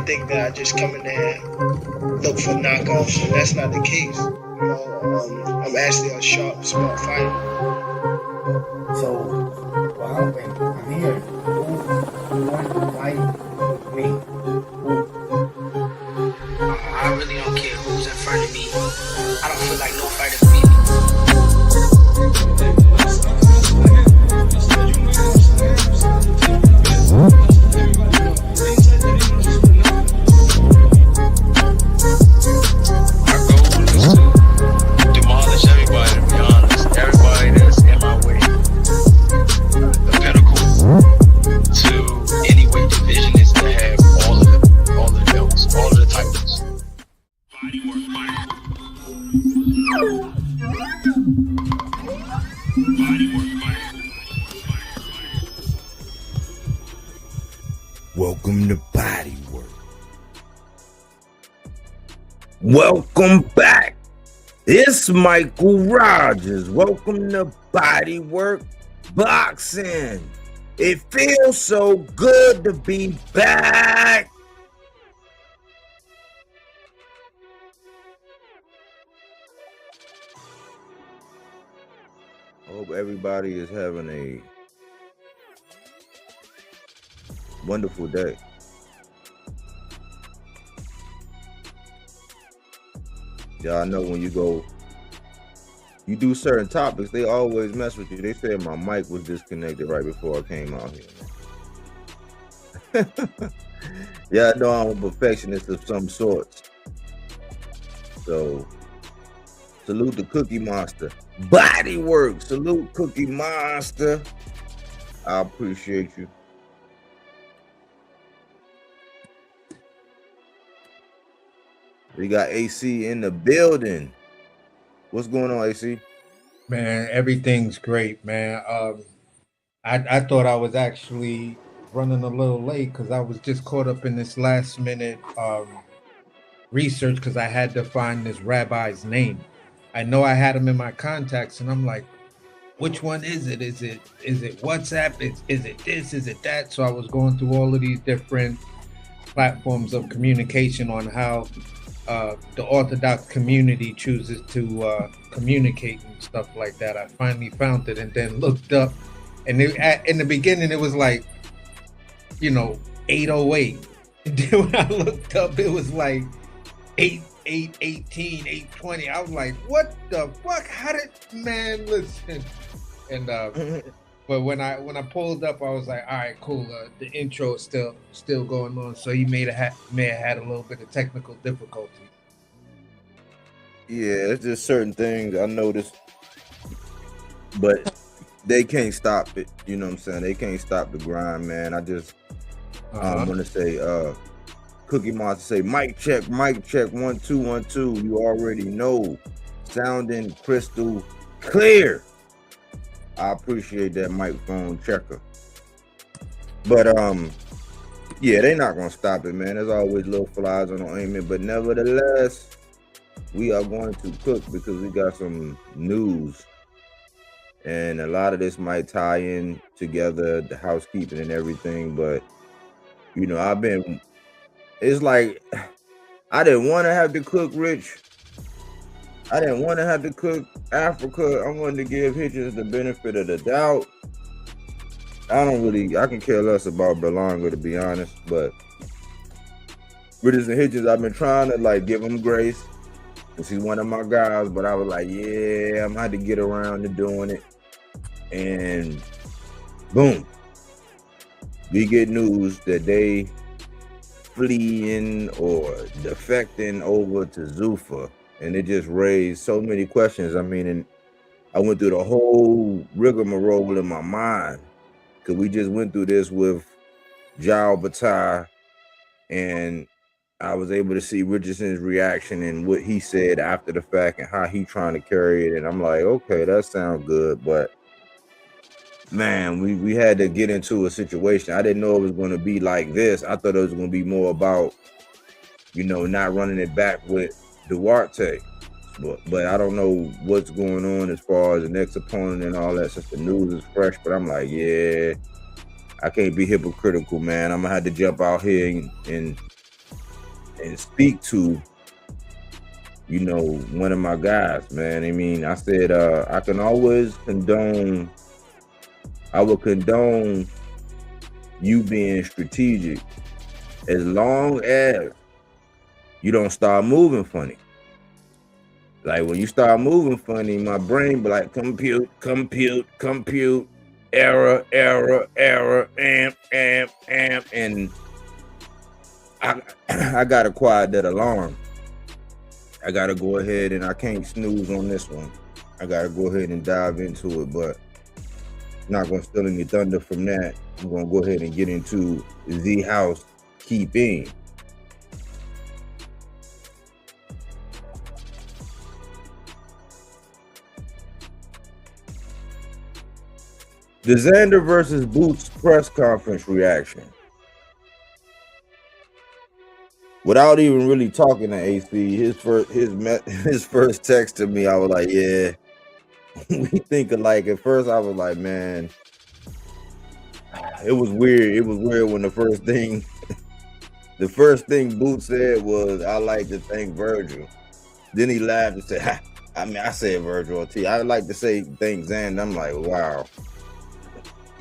think that I just come in there and look for knockoffs, and that's not the case. You know, I'm actually a sharp, smart fighter. So, well, I'm here. Who wants to fight me? I really don't care who's in front of me. I don't feel like no fighter beat me. Our goal is to demolish everybody, to be honest. Everybody that's in my way. The pinnacle to any weight division is to have all the belts, all of the titles. Welcome to Bodywork. Welcome back. It's Michael Rogers. Welcome to Bodywork Boxing. It feels so good to be back. I hope everybody is having a wonderful day. Y'all know when you do certain topics, they always mess with you. They said my mic was disconnected right before I came out here. Yeah, I know I'm a perfectionist of some sorts. So, salute the Cookie Monster. Bodywork, salute Cookie Monster. I appreciate you. We got AC in the building. What's going on, AC? Man, everything's great, man. I thought I was actually running a little late because I was just caught up in this last minute research because I had to find this rabbi's name. I know I had him in my contacts, and I'm like, which one is it? Is it WhatsApp? Is it this? Is it that? So I was going through all of these different platforms of communication on how the Orthodox community chooses to communicate and stuff like that. I finally found it and then looked up, and in the beginning it was like, 808. And then when I looked up, it was like 818, 820. I was like, what the fuck? How did, man, listen. And but when I pulled up, I was like, all right, cool. The intro is still going on, so he may have had a little bit of technical difficulty. Yeah, it's just certain things I noticed, but they can't stop it. You know what I'm saying? They can't stop the grind, man. I just want to say, Cookie Monster say, mic check, 1 2 1 2. You already know, sounding crystal clear. I appreciate that microphone checker. But yeah, they're not gonna stop it, man. There's always little flies on the ointment, but nevertheless, we are going to cook because we got some news, and a lot of this might tie in together, the housekeeping and everything. But it's like I didn't want to have to cook, Rich. I didn't want to have to cook Africa. I wanted to give Hitchins the benefit of the doubt. I can care less about Berlanga, to be honest, but Richardson Hitchins, I've been trying to give him grace, because he's one of my guys, but I was like, yeah, I'm gonna have to get around to doing it. And boom, we get news that they fleeing or defecting over to Zuffa. And it just raised so many questions. I mean, and I went through the whole rigmarole in my mind, because we just went through this with Jao Bataille, and I was able to see Richardson's reaction and what he said after the fact and how he trying to carry it. And I'm like, okay, that sounds good. But man, we had to get into a situation. I didn't know it was going to be like this. I thought it was going to be more about, not running it back with Duarte, but I don't know what's going on as far as the next opponent and all that, since the news is fresh. But I'm like, yeah, I can't be hypocritical, man. I'm gonna have to jump out here and and speak to, you know, one of my guys, man. I mean, I said I can always condone. I will condone you being strategic as long as you don't start moving funny. Like when you start moving funny, my brain be like compute, error, amp, and I gotta quiet that alarm. I gotta go ahead and I can't snooze on this one. I gotta go ahead and dive into it, but not gonna steal any thunder from that. I'm gonna go ahead and get into the house keeping. The Xander versus Boots press conference reaction. Without even really talking to AC, his first text to me, I was like, yeah, we think alike. At first, I was like, man, it was weird. It was weird when the first thing Boots said was, I like to thank Virgil. Then he laughed and said, I said Virgil T. I like to say thank Xander. I'm like, wow.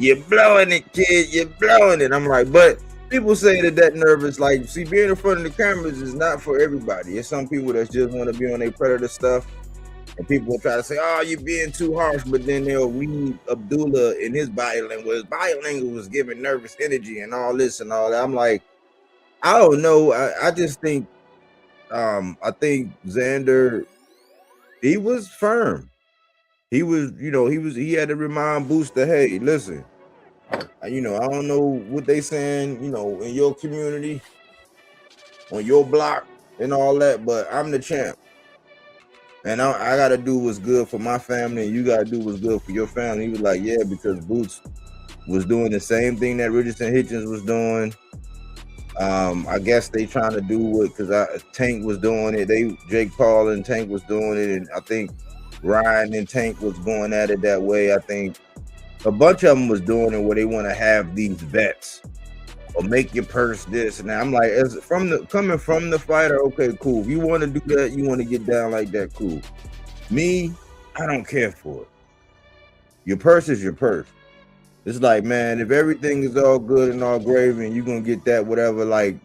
You're blowing it, kid. You're blowing it. I'm like, but people say that nervous, like, see, being in front of the cameras is not for everybody. It's some people that just want to be on their predator stuff. And people will try to say, oh, you're being too harsh. But then they'll read Abdullah in his body language. His body language was giving nervous energy and all this and all that. I'm like, I don't know. I just think, I think Xander, he was firm. He was, he had to remind Booster, hey, listen, I don't know what they saying, in your community, on your block and all that, but I'm the champ. And I got to do what's good for my family, and you got to do what's good for your family. He was like, yeah, because Boots was doing the same thing that Richardson Hitchins was doing. I guess they trying to do it because Tank was doing it. Jake Paul and Tank was doing it, and I think Ryan and Tank was going at it that way. I think a bunch of them was doing it where they want to have these bets or make your purse this. And I'm like, coming from the fighter, okay, cool. If you want to do that, you want to get down like that, cool. Me, I don't care for it. Your purse is your purse. It's like, man, if everything is all good and all gravy and you're going to get that, whatever, like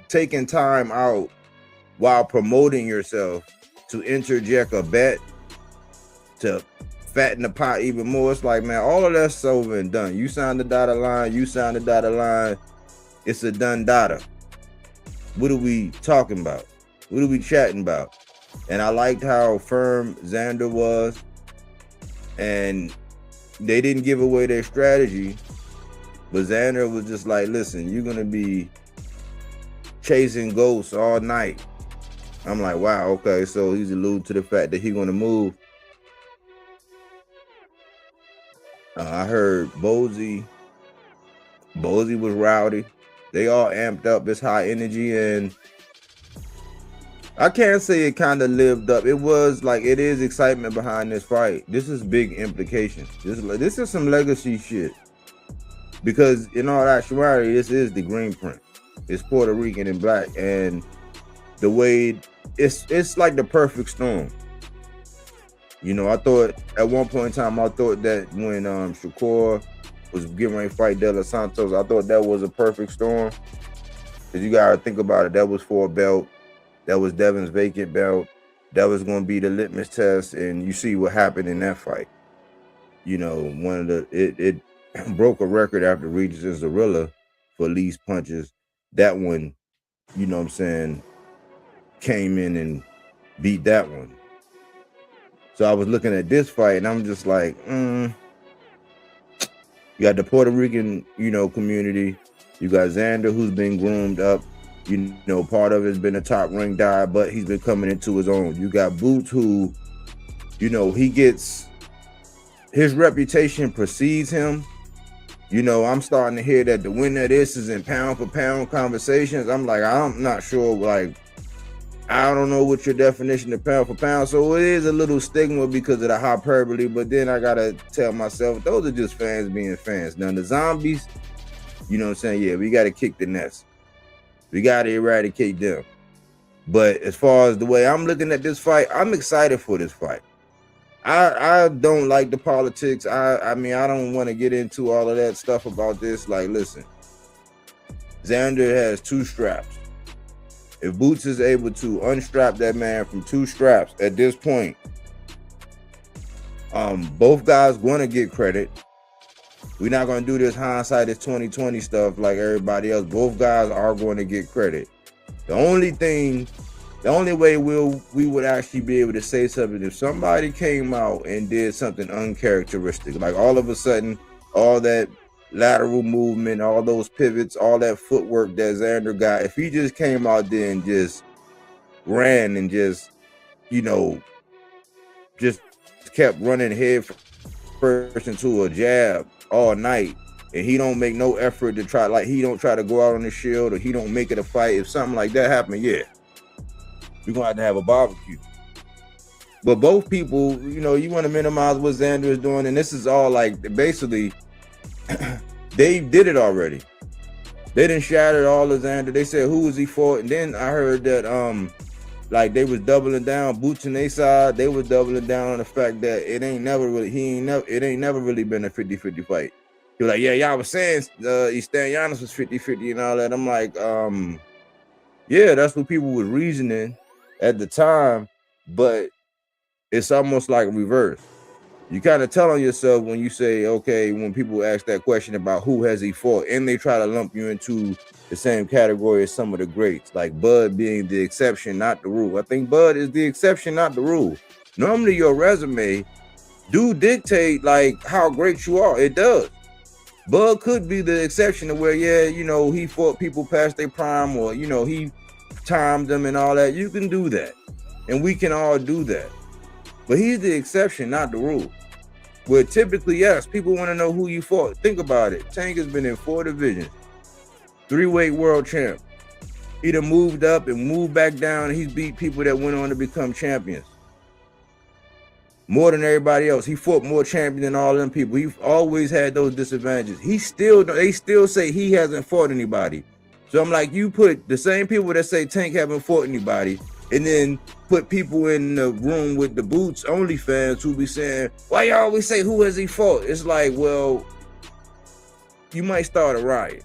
taking time out while promoting yourself to interject a bet to fatten the pot even more. It's like, man, all of that's over and done. You signed the dotted line. It's a done data. What are we talking about? What are we chatting about? And I liked how firm Xander was. And they didn't give away their strategy. But Xander was just like, listen, you're going to be chasing ghosts all night. I'm like, wow, okay. So he's alluding to the fact that he's going to move. I heard Bozy was rowdy. They all amped up. It's high energy, and I can't say it kind of lived up. It was like, it is excitement behind this fight. This is big implications. This is some legacy shit. Because in all actuality, this is the green print. It's Puerto Rican and black, and the way it's like the perfect storm. I thought at one point in time, I thought that when Shakur was getting ready to fight De Los Santos, I thought that was a perfect storm. Because you got to think about it. That was for a belt. That was Devin's vacant belt. That was going to be the litmus test. And you see what happened in that fight. It broke a record after Regis Zorilla for least punches. That one, came in and beat that one. So I was looking at this fight, and I'm just like, you got the Puerto Rican, community. You got Xander, who's been groomed up. Part of it has been a top ring guy, but he's been coming into his own. You got Boots, who, he gets, his reputation precedes him. I'm starting to hear that the winner of this is in pound for pound conversations. I'm like, I'm not sure, like, I don't know what your definition of pound for pound. So it is a little stigma because of the hyperbole, but then I gotta tell myself, those are just fans being fans. Now the zombies, yeah, we gotta kick the nest. We gotta eradicate them. But as far as the way I'm looking at this fight, I'm excited for this fight. I don't like the politics. I mean, I don't want to get into all of that stuff about this. Like, listen, Xander has 2 straps. If Boots is able to unstrap that man from 2 straps at this point, both guys going to get credit. We're not going to do this hindsight is 2020 stuff like everybody else. Both guys are going to get credit. The only way we would actually be able to say something if somebody came out and did something uncharacteristic, like all of a sudden, all that lateral movement, all those pivots, all that footwork that Xander got, if he just came out there and just ran and just, you know, just kept running head first into a jab all night, and he don't make no effort to try, like he don't try to go out on the shield, or he don't make it a fight, if something like that happened, yeah, we're gonna have to have a barbecue. But both people, you know, you want to minimize what Xander is doing, and this is all like basically they did it already. They done shattered all of Xander. They said who was he for, and then I heard that like they was doubling down, Boots on their side, they was doubling down on the fact that it ain't never really been a 50-50 fight. He was like, yeah, y'all was saying Stan Giannis was 50-50 and all that. I'm like, yeah, that's what people was reasoning at the time, but it's almost like reverse. You kind of tell on yourself when you say, okay, when people ask that question about who has he fought, and they try to lump you into the same category as some of the greats, like Bud being the exception, not the rule. I think Bud is the exception, not the rule. Normally your resume do dictate like how great you are. It does. Bud could be the exception to where, yeah, you know, he fought people past their prime, or, you know, he timed them and all that. You can do that. And we can all do that. But he's the exception, not the rule. Where typically, yes, people want to know who you fought. Think about it. Tank has been in 4 divisions. 3-weight world champ. He done moved up and moved back down, and he's beat people that went on to become champions. More than everybody else. He fought more champions than all them people. He always had those disadvantages. They still say he hasn't fought anybody. So I'm like, you put the same people that say Tank haven't fought anybody, and then put people in the room with the Boots only fans who be saying, why y'all always say who has he fought? It's like, well, you might start a riot.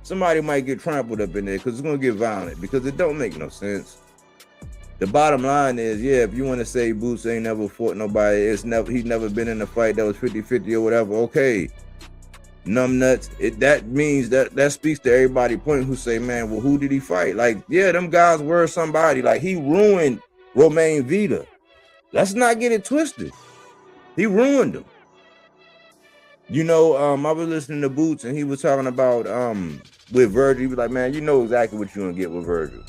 Somebody might get trampled up in there because it's going to get violent, because it don't make no sense. The bottom line is, yeah, if you want to say Boots ain't never fought nobody, he's never been in a fight that was 50-50 or whatever, okay. Numbnuts, that means that speaks to everybody point who say, man, well, who did he fight? Like, yeah, them guys were somebody. Like, he ruined Romain Vita. Let's not get it twisted. He ruined him. You know, I was listening to Boots, and he was talking about with Virgil. He was like, man, you know exactly what you're gonna get with Virgil.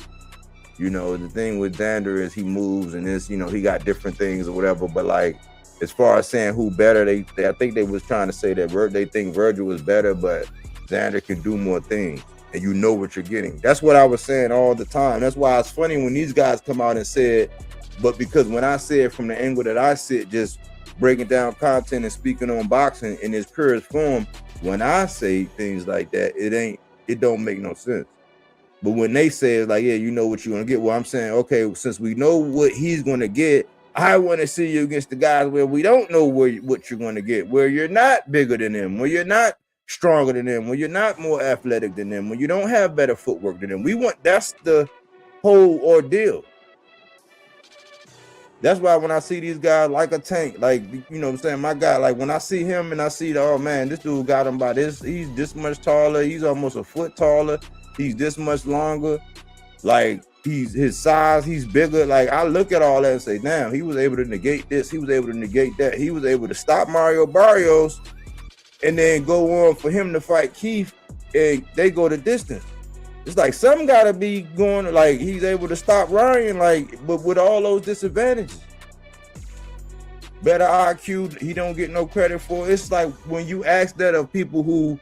You know, the thing with Xander is he moves, and this, you know, he got different things or whatever, but like, as far as saying who better, I think they was trying to say that they think Virgil was better, but Xander can do more things, and you know what you're getting. That's what I was saying all the time. That's why it's funny when these guys come out and say it, but because when I say it from the angle that I sit, just breaking down content and speaking on boxing in its purest form, when I say things like that, it don't make no sense. But when they say it's like, yeah, you know what you're gonna get, well, I'm saying, okay, since we know what he's gonna get, I want to see you against the guys where we don't know what you're going to get, where you're not bigger than them, where you're not stronger than them, where you're not more athletic than them, where you don't have better footwork than them. That's the whole ordeal. That's why when I see these guys like a Tank, like, you know what I'm saying, my guy, like when I see him and I see, oh man, this dude got him by this, he's this much taller, he's almost a foot taller, he's this much longer, like, his size, he's bigger. Like, I look at all that and say, damn, he was able to negate this, he was able to negate that, he was able to stop Mario Barrios and then go on for him to fight Keith, and they go the distance. It's like something gotta be going, like he's able to stop Ryan, like, but with all those disadvantages. Better IQ, he don't get no credit for. It's like when you ask that of people who,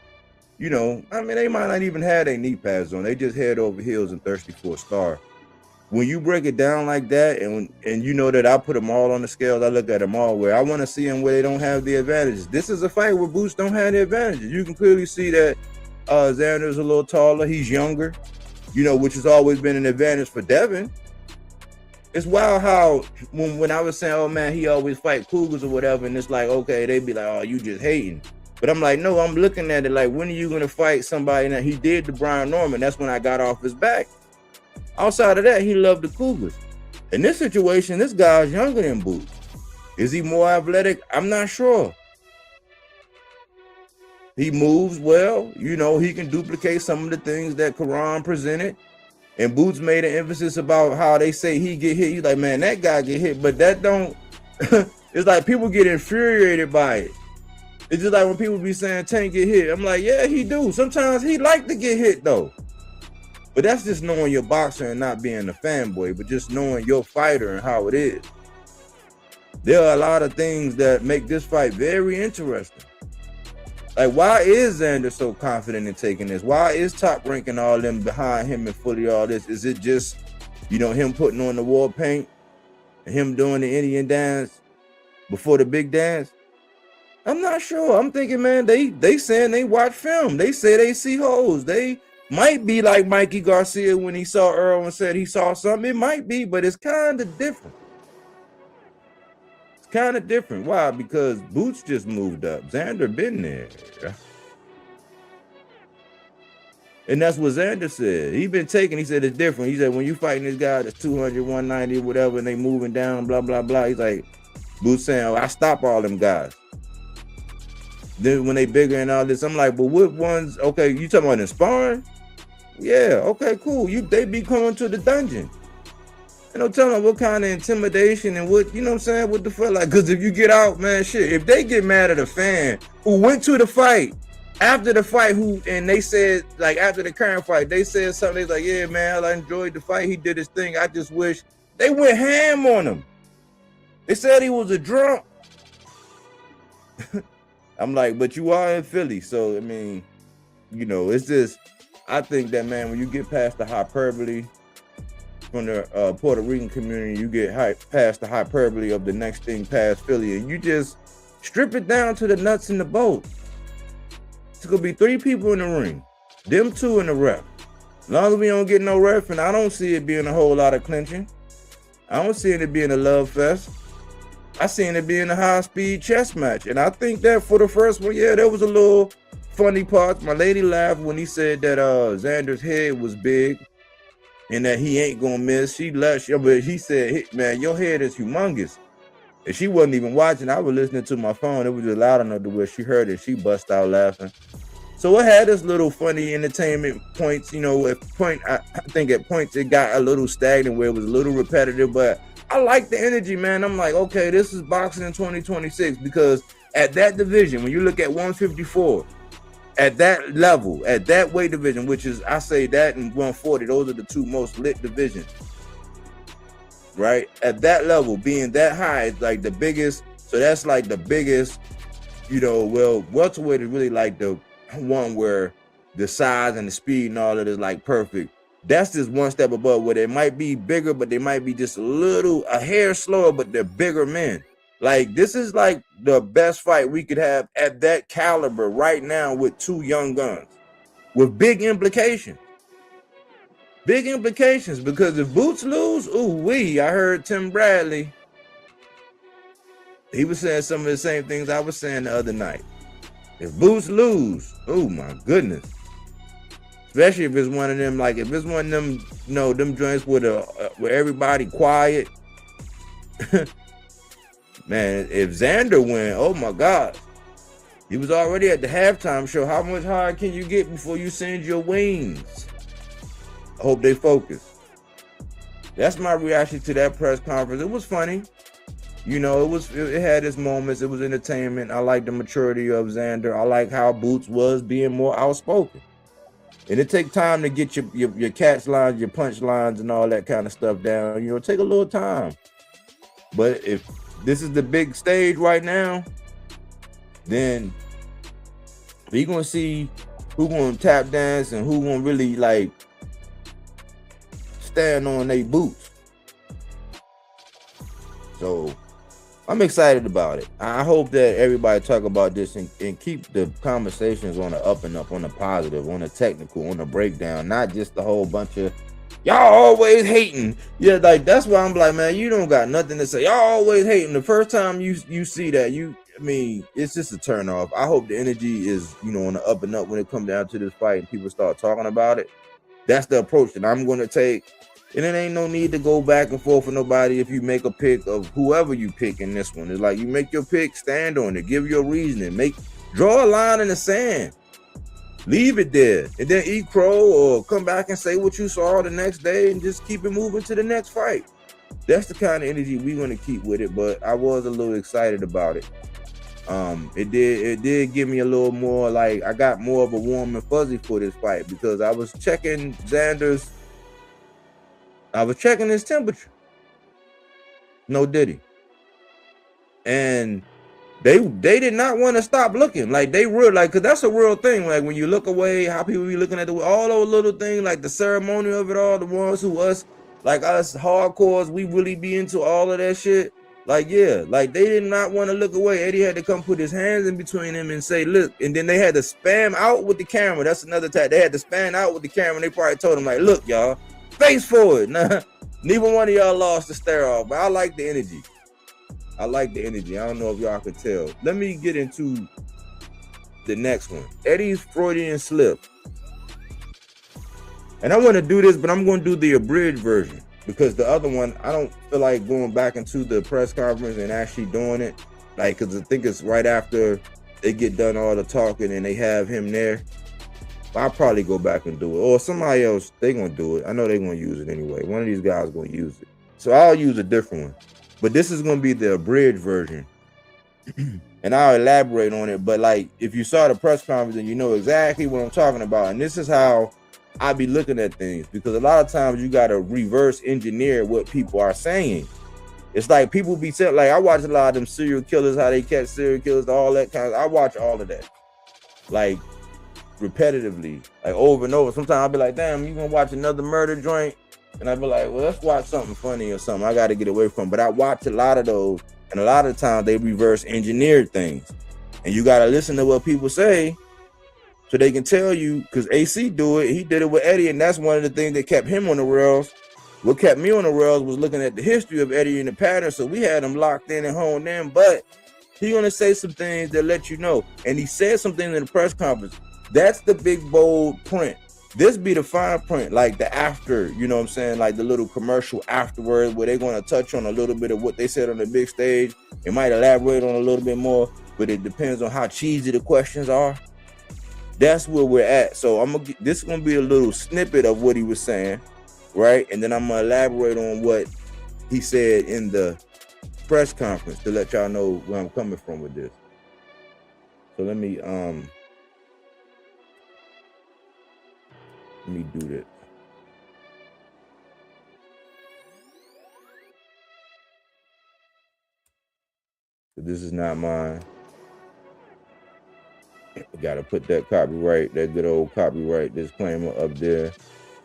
you know, I mean, they might not even have their knee pads on, they just head over heels and thirsty for a star. When you break it down like that, and you know that I put them all on the scales, I look at them all where I want to see them where they don't have the advantages. This is a fight where Boots don't have the advantages. You can clearly see that Xander's a little taller, he's younger. you know, which has always been an advantage for Devin. It's wild how when I was saying, oh man, he always fight cougars or whatever, and it's like, okay, they'd be like, oh, you just hating. But I'm like, no, I'm looking at it like, when are you gonna fight somebody? And he did to Brian Norman. That's when I got off his back. Outside of that, he loved the cougars. In this situation, this guy's younger than Boots. Is he more athletic? I'm not sure. He moves well. You know, he can duplicate some of the things that Karan presented. And Boots made an emphasis about how they say he get hit. He's like, man, that guy get hit. But that don't, it's like people get infuriated by it. It's just like when people be saying Tank get hit. I'm like, yeah, he do. Sometimes he like to get hit though. But that's just knowing your boxer and not being a fanboy, but just knowing your fighter and how it is. There are a lot of things that make this fight very interesting. Like, why is Xander so confident in taking this? Why is Top Ranking all them behind him and fully all this? Is it just, you know, him putting on the war paint and him doing the Indian dance before the big dance? I'm not sure. I'm thinking, man, they saying they watch film. They say they see hoes. They might be like Mikey Garcia when he saw Earl and said he saw something. It might be, but it's kind of different. It's kind of different. Why? Because Boots just moved up. Xander been there. And that's what Xander said. He been taking, he said it's different. He said when you fighting this guy that's 200, 190, whatever, and they moving down, blah, blah, blah. He's like, Boots saying, oh, I stop all them guys. Then when they bigger and all this, I'm like, but what ones, okay, you talking about in sparring? Yeah, okay, cool. They be coming to the dungeon. You know, tell them what kind of intimidation and what, you know what I'm saying, what the fuck, like, because if you get out, man, shit, if they get mad at a fan who went to the fight, after the fight, and they said, like, after the current fight, they said something, they like, yeah, man, I enjoyed the fight, he did his thing, I just wish, they went ham on him. They said he was a drunk. I'm like, but you are in Philly, so, I mean, you know, it's just, I think that, man, when you get past the hyperbole from the Puerto Rican community, you get past the hyperbole of the next thing past Philly, and you just strip it down to the nuts and the bolts. It's gonna be 3 people in the ring, them 2 in the ref. As long as we don't get no ref, and I don't see it being a whole lot of clinching. I don't see it being a love fest. I seen it being a high-speed chess match, and I think that for the first one, yeah, there was a little funny part. My lady laughed when he said that Xander's head was big and that he ain't gonna miss. She laughed, but he said, man, your head is humongous. And she wasn't even watching. I was listening to my phone. It was just loud enough to where she heard it. She bust out laughing. So it had this little funny entertainment points, you know, I think at points it got a little stagnant where it was a little repetitive, but I like the energy, man. I'm like, okay, this is boxing in 2026, because at that division, when you look at 154, at that level, at that weight division, which is, I say that and 140, those are the 2 most lit divisions, right? At that level, being that high, it's like the biggest, so that's like the biggest, you know, well, welterweight is really like the one where the size and the speed and all of it is like perfect. That's just one step above where they might be bigger, but they might be just a hair slower, but they're bigger men. Like, this is like the best fight we could have at that caliber right now with 2 young guns with big implications. Big implications, because if Boots lose, ooh-wee, I heard Tim Bradley. He was saying some of the same things I was saying the other night. If Boots lose, oh my goodness. Especially if it's one of them, like if it's one of them, you know, them joints with everybody quiet. Man, if Xander win, oh my God. He was already at the halftime show. How much higher can you get before you send your wings? I hope they focus. That's my reaction to that press conference. It was funny. You know, it had its moments. It was entertainment. I like the maturity of Xander. I like how Boots was being more outspoken. And it takes time to get your catch lines, your punch lines, and all that kind of stuff down. You know, take a little time. But if this is the big stage right now, then we're going to see who's going to tap dance and who's going to really, like, stand on their boots. So, I'm excited about it. I hope that everybody talk about this and keep the conversations on the up and up, on the positive, on the technical, on the breakdown, not just the whole bunch of y'all always hating. Yeah, like that's why I'm like, man, you don't got nothing to say. Y'all always hating. The first time you see that, I mean, it's just a turn off. I hope the energy is, on the up and up when it comes down to this fight and people start talking about it. That's the approach that I'm going to take. And it ain't no need to go back and forth with nobody if you make a pick of whoever you pick in this one. It's like you make your pick, stand on it, give your reasoning, draw a line in the sand, leave it there, and then eat crow or come back and say what you saw the next day and just keep it moving to the next fight. That's the kind of energy we're going to keep with it, but I was a little excited about it. It did give me a little more, like I got more of a warm and fuzzy for this fight because I was checking his temperature. No diddy. And they did not want to stop looking. Like they real, like, cause that's a real thing. Like when you look away, how people be looking at all those little things, like the ceremony of it all, the ones who us hardcores, we really be into all of that shit. Like, yeah, like they did not want to look away. Eddie had to come put his hands in between them and say, look, and then they had to spam out with the camera. That's another time. They had to span out with the camera and they probably told him like, look, y'all, face forward. Nah, neither one of y'all lost the stare off, but I like the energy. I don't know if y'all can tell. Let me get into the next one. Eddie's Freudian slip. And I want to do this, but I'm going to do the abridged version because the other one, I don't feel like going back into the press conference and actually doing it. Like, because I think it's right after they get done all the talking and they have him there. I'll probably go back and do it. Or somebody else, they're going to do it. I know they're going to use it anyway. One of these guys going to use it. So I'll use a different one. But this is going to be the abridged version. And I'll elaborate on it. But like, if you saw the press conference, then you know exactly what I'm talking about. And this is how I be looking at things. Because a lot of times you got to reverse engineer what people are saying. It's like people be saying, like I watch a lot of them serial killers, how they catch serial killers, all that kind of, I watch all of that. Like repetitively, like over and over. Sometimes I'll be like, damn, you gonna watch another murder joint? And I'd be like, well, let's watch something funny or something I got to get away from. But I watch a lot of those. And a lot of times they reverse engineer things. And you got to listen to what people say so they can tell you, because AC do it. He did it with Eddie. And that's one of the things that kept him on the rails. What kept me on the rails was looking at the history of Eddie and the pattern. So we had him locked in and honed in. But he's going to say some things that let you know. And he said something in the press conference. That's the big, bold print. This be the fine print, like the after, you know what I'm saying? Like the little commercial afterwards where they're going to touch on a little bit of what they said on the big stage. They might elaborate on a little bit more, but it depends on how cheesy the questions are. That's where we're at. So this is going to be a little snippet of what he was saying, right? And then I'm going to elaborate on what he said in the press conference to let y'all know where I'm coming from with this. So let me do this. This is not mine. Got to put that copyright, that good old copyright disclaimer up there.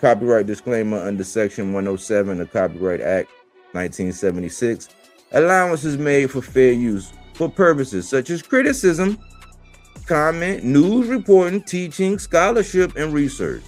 Copyright disclaimer under Section 107 of Copyright Act 1976. Allowance is made for fair use for purposes such as criticism, comment, news reporting, teaching, scholarship, and research.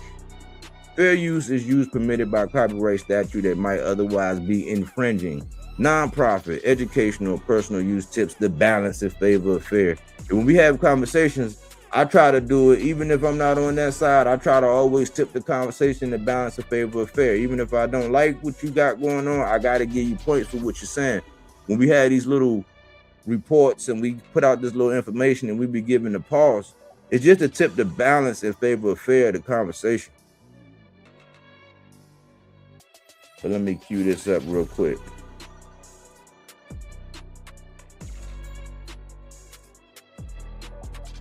Fair use is use permitted by copyright statute that might otherwise be infringing. Non-profit, educational, personal use tips the balance in favor of fair. And when we have conversations, I try to do it, even if I'm not on that side, I try to always tip the conversation to balance in favor of fair. Even if I don't like what you got going on, I got to give you points for what you're saying. When we had these little reports and we put out this little information and we be giving the pause, it's just to tip the balance in favor of fair, the conversation. So let me cue this up real quick.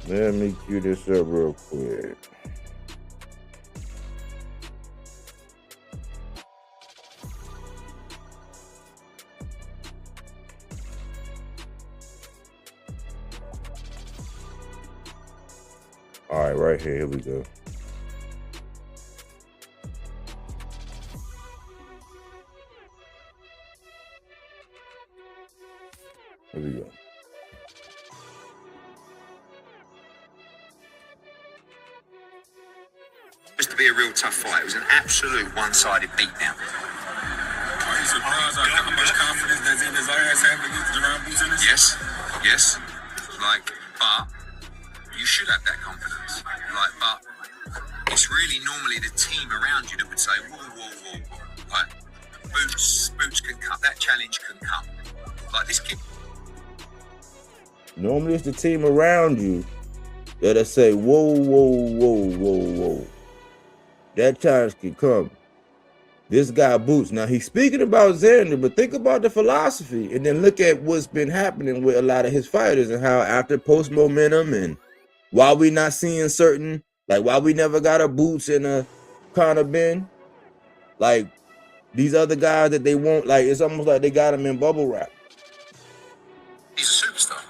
Let me cue this up real quick. All right, right here we go. Here we Just to be a real tough fight. It was an absolute one-sided beatdown. Are you surprised at how much confidence that Zay has had against Jerome Boots? Yes, yes. Like, but you should have that confidence. Like, but it's really normally the team around you that would say, whoa, whoa, whoa. Like, Boots can cut. That challenge can come. Like this kid. Normally it's the team around you that'll say, whoa, whoa, whoa, whoa, whoa. That challenge can come. This guy Boots. Now he's speaking about Xander, but think about the philosophy and then look at what's been happening with a lot of his fighters and how after post momentum and why we not seeing certain, like why we never got a Boots and a Conor Ben, like these other guys that they want, like it's almost like they got him in bubble wrap. He's a superstar,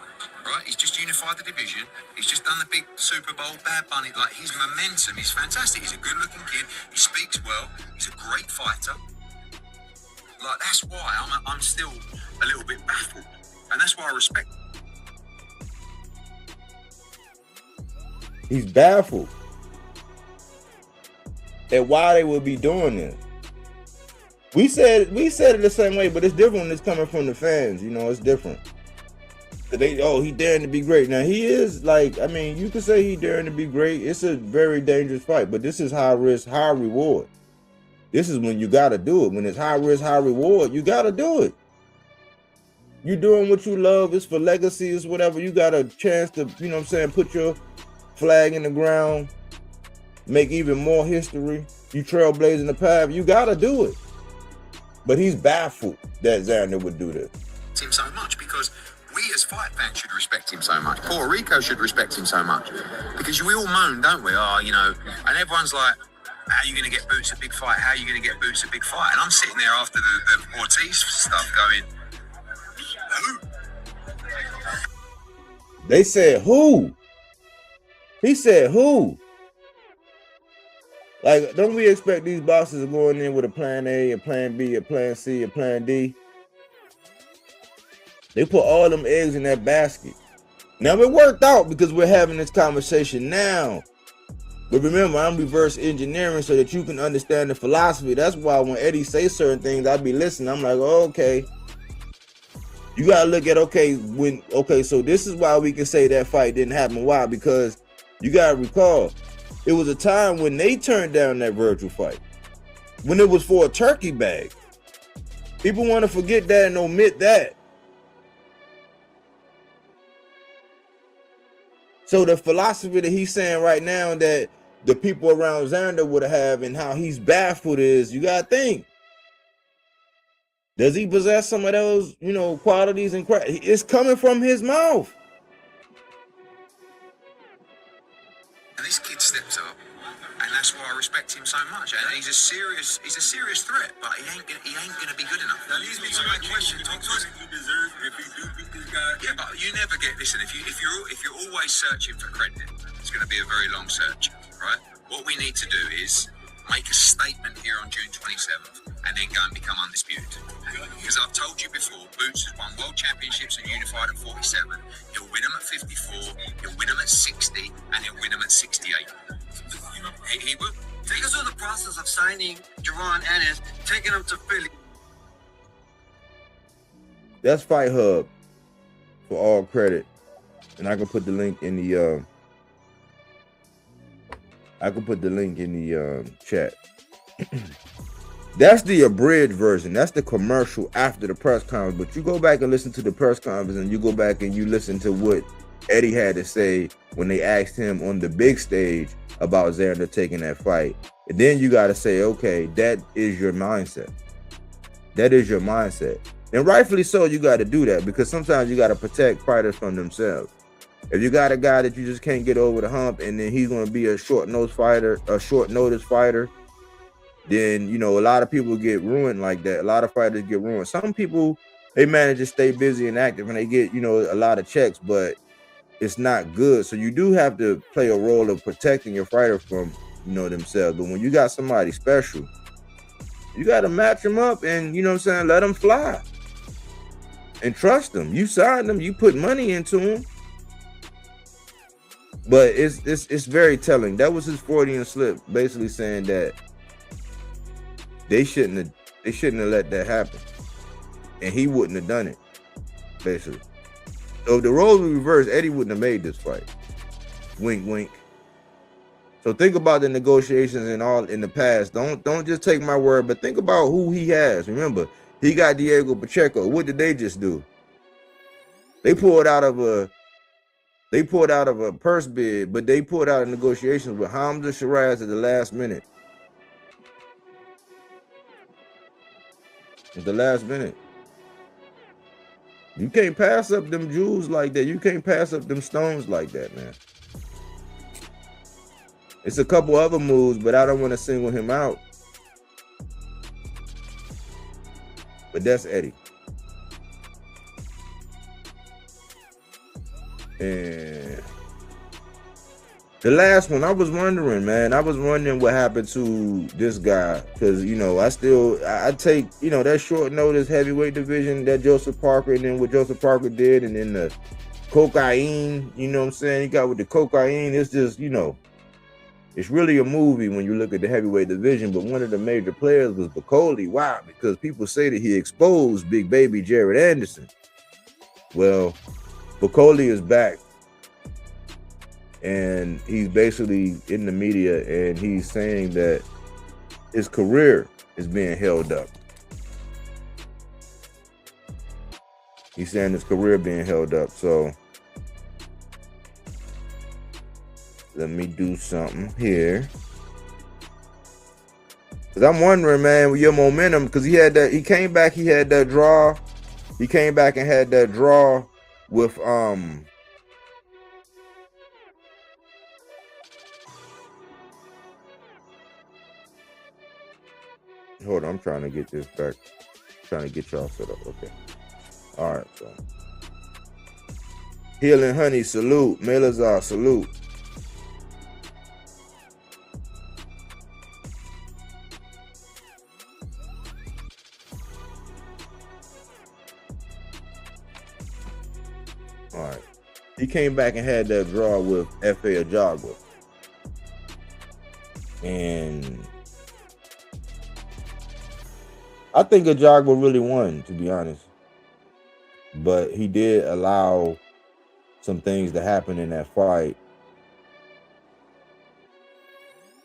right? He's just unified the division. He's just done the big Super Bowl, Bad Bunny. Like his momentum is fantastic. He's a good-looking kid. He speaks well. He's a great fighter. Like that's why I'm still a little bit baffled, and that's why I respect him. He's baffled at why they would be doing this. We said it the same way, but it's different when it's coming from the fans. You know, it's different. He daring to be great. Now he is like, I mean, you could say he daring to be great. It's a very dangerous fight, but this is high risk, high reward. This is when you got to do it. When it's high risk, high reward, you got to do it. You're doing what you love. It's for legacy. It's whatever. You got a chance to, you know what I'm saying, put your flag in the ground, make even more history. You trailblazing the path. You got to do it. But he's baffled that Xander would do this. Him so much because we as fight fans should respect him so much. Puerto Rico should respect him so much because we all moan, don't we? Oh, you know, and everyone's like, how are you going to get Boots a big fight? How are you going to get Boots a big fight? And I'm sitting there after the Ortiz stuff going, who? They said who? He said who? Like, don't we expect these bosses to go in with a plan A, a plan B, a plan C, a plan D? They put all them eggs in that basket. Now, it worked out because we're having this conversation now. But remember, I'm reverse engineering so that you can understand the philosophy. That's why when Eddie says certain things, I be listening. I'm like, oh, okay. You got to look at, okay, so this is why we can say that fight didn't happen. Why? Because you got to recall, it was a time when they turned down that virtual fight. When it was for a turkey bag. People want to forget that and omit that. So the philosophy that he's saying right now that the people around Xander would have and how he's baffled is, you got to think. Does he possess some of those, you know, qualities and it's coming from his mouth. And this kid steps up, and that's why I respect him so much. And he's a serious threat, but he ain't gonna be good enough. That leads me to my question, Tom. Yeah, but you never get. Listen, if you're always searching for credit, it's going to be a very long search, right? What we need to do is make a statement here on June 27th, and then go and become undisputed. Because I've told you before, Boots has won world championships and unified at 47. He'll win them at 54. He'll win them at 60, and he'll win them at 68. He will. Take us through the process of signing Jerron Ennis, taking him to Philly. That's Fight Hub for all credit. And I can put the link in the chat. That's the abridged version. That's the commercial after the press conference. But you go back and listen to the press conference, and you go back and you listen to what Eddie had to say when they asked him on the big stage about Xander taking that fight. And then you got to say, okay, that is your mindset. That is your mindset. And rightfully so, you got to do that because sometimes you got to protect fighters from themselves. If you got a guy that you just can't get over the hump and then he's going to be a short-notice fighter, then, you know, a lot of people get ruined like that. A lot of fighters get ruined. Some people, they manage to stay busy and active and they get, you know, a lot of checks, but it's not good. So you do have to play a role of protecting your fighter from, you know, themselves. But when you got somebody special, you got to match them up and, you know what I'm saying, let them fly. And trust them. You signed them. You put money into them. But it's very telling. That was his Freudian slip, basically saying that they shouldn't have let that happen, and he wouldn't have done it, basically. So if the roles were reversed, Eddie wouldn't have made this fight. Wink, wink. So think about the negotiations and all in the past. Don't just take my word, but think about who he has. Remember, he got Diego Pacheco. What did they just do? They pulled out of a purse bid, but they pulled out of negotiations with Hamza Shiraz at the last minute. At the last minute. You can't pass up them jewels like that. You can't pass up them stones like that, man. It's a couple other moves, but I don't want to single him out. But that's Eddie. And the last one, I was wondering, man. I was wondering what happened to this guy. Because, you know, I take, you know, that short notice heavyweight division, that Joseph Parker, and then what Joseph Parker did, and then the cocaine, you know what I'm saying? He got with the cocaine. It's just, you know, it's really a movie when you look at the heavyweight division, but one of the major players was Bacoli. Why? Because people say that he exposed Big Baby Jared Anderson. Well, Bacoli is back, and he's basically in the media, and he's saying that his career is being held up. He's saying his career being held up, so let me do something here. Cause I'm wondering, man, with your momentum, because he came back, he had that draw. He came back and had that draw with hold on, I'm trying to get this back. Trying to get y'all set up. Okay. All right, so Healing Honey, salute. Melazar, salute. All right. He came back and had that draw with F.A. Ajagwa. And I think Ajagwa really won, to be honest. But he did allow some things to happen in that fight.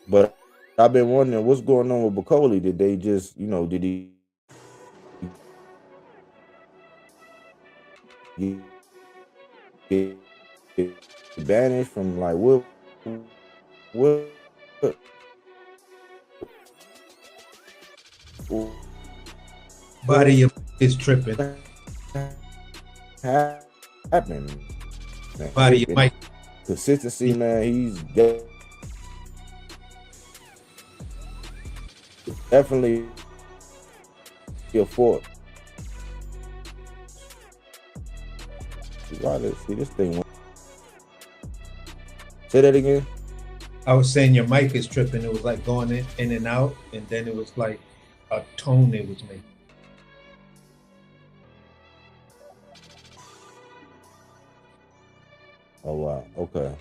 But I've been wondering what's going on with Bacoli. Did they just, you know, did he get banished from, like, what Body is tripping. happened? Man, Body might. Consistency, man. He's definitely a force. See this thing. Say that again. I was saying your mic is tripping. It was like going in and out, and then it was like a tone it was making. Oh wow. Okay.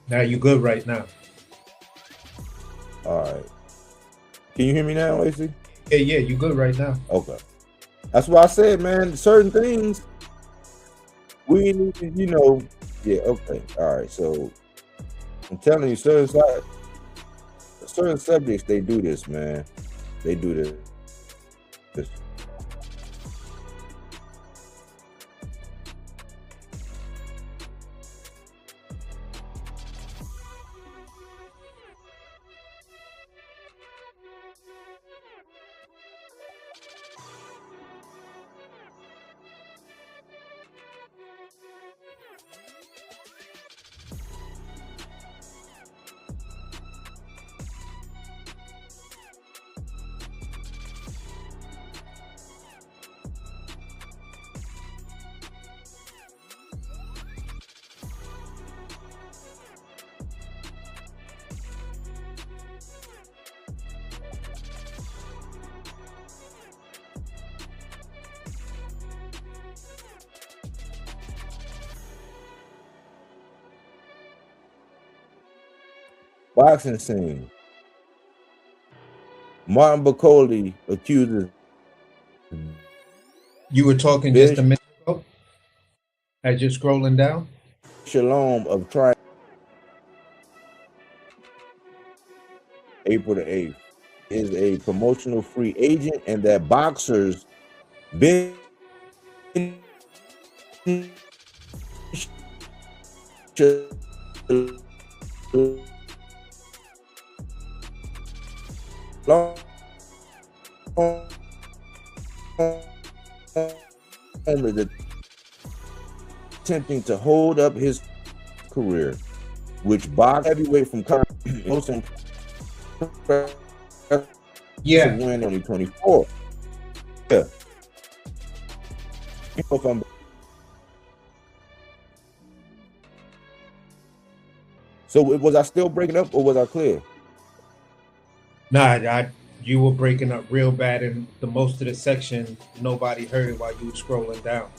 Now you good right now. All right. Can you hear me now, AC? Yeah, you good right now. Okay. That's why I said, man, certain things we need to, you know. Yeah, okay. All right. So I'm telling you, certain subjects, they do this, man. They do this. Boxing scene. Martin Bacoli accuses You were talking just a minute ago as you're scrolling down. Shalom of trying April the 8th is a promotional free agent, and that boxers Ben is attempting to hold up his career, which box heavyweight from most impressive win in 2024. Yeah. So was I still breaking up, or was I clear? Nah, you were breaking up real bad, and the most of the section nobody heard it while you were scrolling down.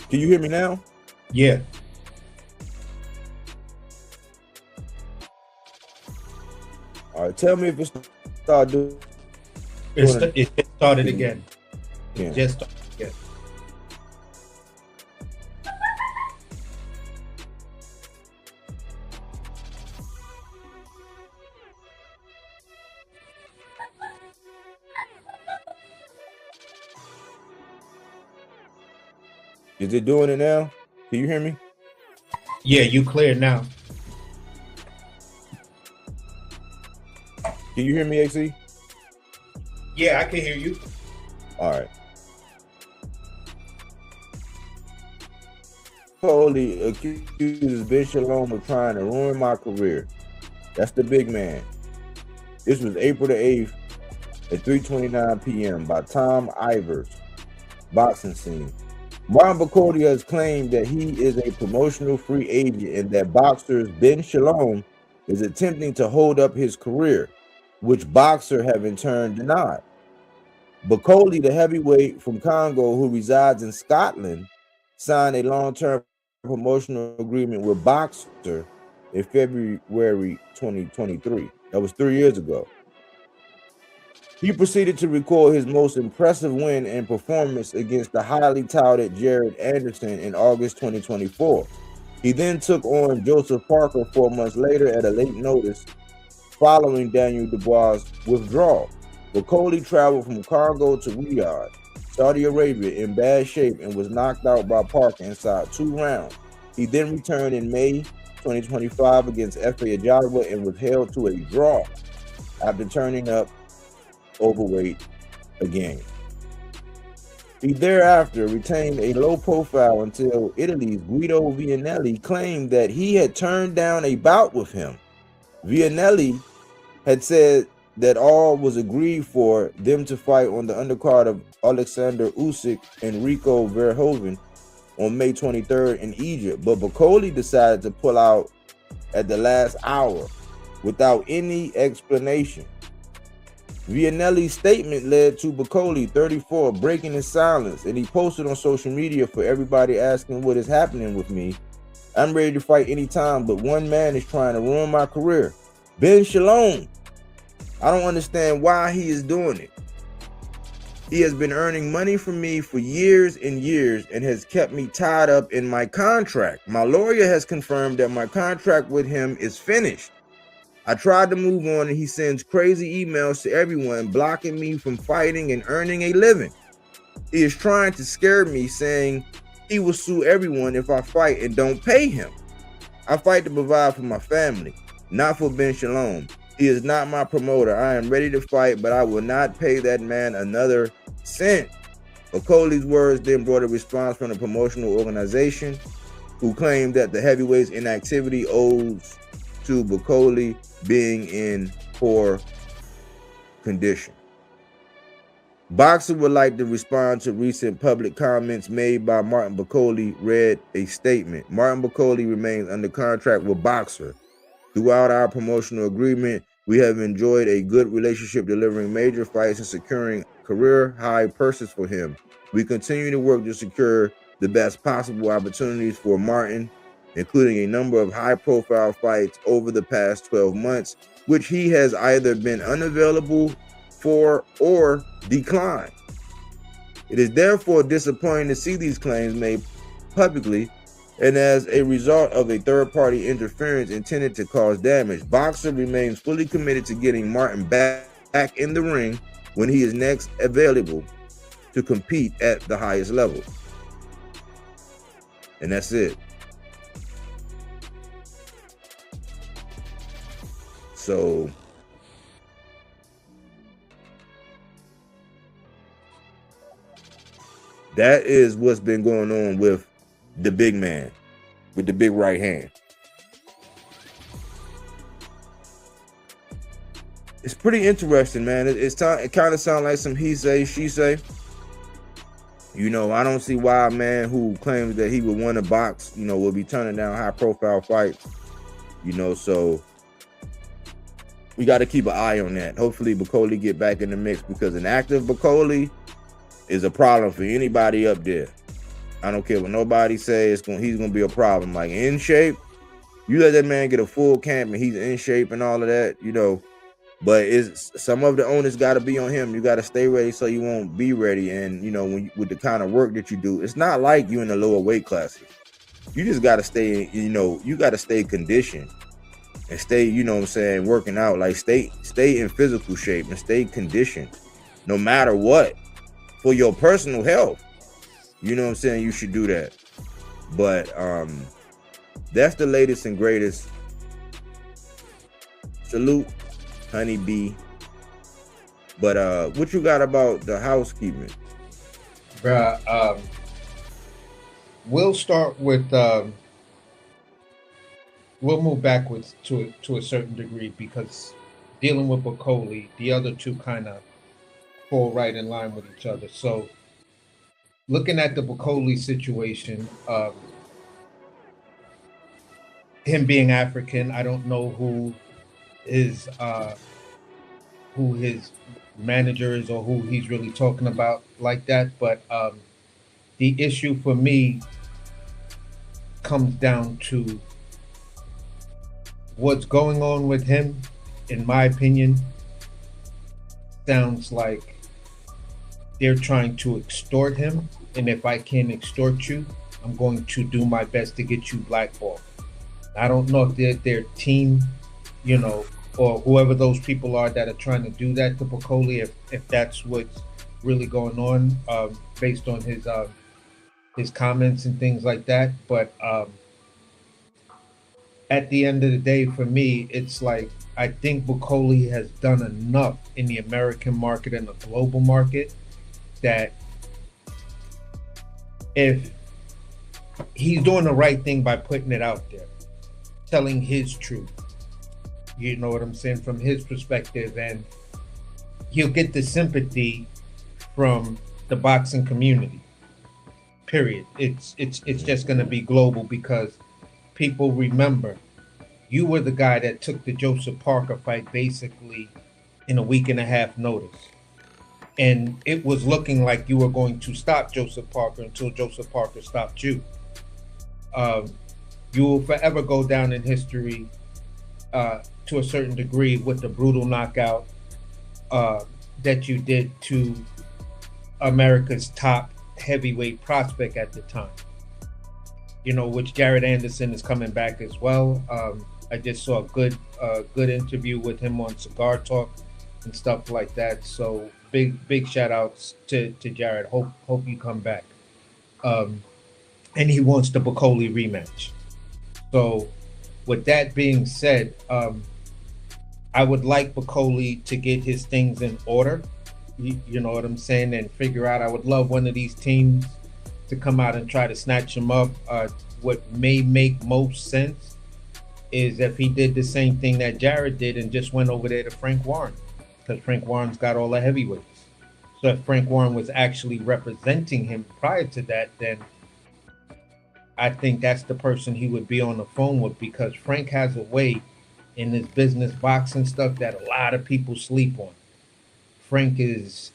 Can you hear me now? Yeah. All right, tell me if it started doing. It started again. Yeah. It just started again. Is it doing it now? Can you hear me? Yeah, you clear now. Can you hear me, AC? Yeah, I can hear you. All right. Foley accuses Ben Shalom of trying to ruin my career. That's the big man. This was April the 8th at 3:29 p.m. by Tom Ivers, boxing scene. Martin Bacoli has claimed that he is a promotional free agent and that boxers Ben Shalom is attempting to hold up his career, which boxer have in turn denied. Bacoli, the heavyweight from Congo who resides in Scotland, signed a long-term promotional agreement with Boxer in February 2023. That was 3 years ago. He proceeded to record his most impressive win and performance against the highly touted Jared Anderson in August 2024. He then took on Joseph Parker 4 months later at a late notice following Daniel Dubois' withdrawal. Bacoli traveled from Congo to Riyadh, Saudi Arabia in bad shape and was knocked out by Parker inside 2 rounds. He then returned in May 2025 against Efe Ajagba and was held to a draw after turning up overweight again. He thereafter retained a low profile until Italy's Guido Vianelli claimed that he had turned down a bout with him. Vianelli had said that all was agreed for them to fight on the undercard of Alexander Usyk and Rico Verhoeven on May 23rd in Egypt, but Bacoli decided to pull out at the last hour without any explanation. Vianelli's statement led to Bacoli, 34, breaking his silence, and he posted on social media for everybody asking what is happening with me. I'm ready to fight anytime, but one man is trying to ruin my career. Ben Shalom. I don't understand why he is doing it. He has been earning money from me for years and years and has kept me tied up in my contract. My lawyer has confirmed that my contract with him is finished. I tried to move on and he sends crazy emails to everyone, blocking me from fighting and earning a living. He is trying to scare me, saying he will sue everyone if I fight and don't pay him. I fight to provide for my family, not for Ben Shalom. He is not my promoter. I am ready to fight, but I will not pay that man another cent. Bacoli's words then brought a response from the promotional organization, who claimed that the heavyweight's inactivity owes to Bacoli being in poor condition. Boxer would like to respond to recent public comments made by Martin Bacoli, read a statement. Martin Bacoli remains under contract with Boxer. Throughout our promotional agreement, we have enjoyed a good relationship, delivering major fights and securing career high purses for him. We continue to work to secure the best possible opportunities for Martin, including a number of high-profile fights over the past 12 months, which he has either been unavailable for or declined. It is therefore disappointing to see these claims made publicly, and as a result of a third-party interference intended to cause damage. Boxer remains fully committed to getting Martin back in the ring when he is next available to compete at the highest level. And that's it. So that is what's been going on with the big man, with the big right hand. It's pretty interesting, man. It kind of sounds like some he say, she say. You know, I don't see why a man who claims that he would want to box, you know, will be turning down high-profile fights. You know, so we got to keep an eye on that. Hopefully, Bakole get back in the mix, because an active Bakole is a problem for anybody up there. I don't care what nobody says. He's gonna be a problem. Like, in shape, you let that man get a full camp and he's in shape and all of that, you know. But it's some of the onus got to be on him. You got to stay ready so you won't be ready. And you know, with the kind of work that you do, it's not like you in the lower weight classes. You just got to stay. You know, you got to stay conditioned and stay. You know what I'm saying, working out. Like stay in physical shape and stay conditioned, no matter what, for your personal health. You know what I'm saying? You should do that. But that's the latest and greatest. Salute, Honeybee. But what you got about the housekeeping? Bruh, we'll start with we'll move backwards to a certain degree, because dealing with Bakole, the other two kind of fall right in line with each other. So looking at the Bakole situation, him being African, I don't know who his manager is or who he's really talking about like that, but the issue for me comes down to what's going on with him. In my opinion, sounds like they're trying to extort him, and if I can't extort you, I'm going to do my best to get you blackballed. I don't know if they're their team, you know, or whoever those people are that are trying to do that to Bakole, if that's what's really going on, based on his comments and things like that. But at the end of the day, for me, it's like, I think Bakole has done enough in the American market and the global market that if he's doing the right thing by putting it out there, telling his truth, you know what I'm saying, from his perspective, and he'll get the sympathy from the boxing community, period. It's just going to be global, because people remember you were the guy that took the Joseph Parker fight basically in a week and a half notice, and it was looking like you were going to stop Joseph Parker until Joseph Parker stopped you. You will forever go down in history to a certain degree with the brutal knockout that you did to America's top heavyweight prospect at the time, you know, which Jared Anderson is coming back as well. I just saw a good interview with him on Cigar Talk and stuff like that. So big shout outs to Jared. Hope you come back. And he wants the Bakole rematch. So with that being said, I would like Bakole to get his things in order. You know what I'm saying? And figure out, I would love one of these teams to come out and try to snatch him up. What may make most sense is if he did the same thing that Jared did and just went over there to Frank Warren, because Frank Warren's got all the heavyweights. So if Frank Warren was actually representing him prior to that, then I think that's the person he would be on the phone with, because Frank has a way in this business boxing stuff that a lot of people sleep on. Frank is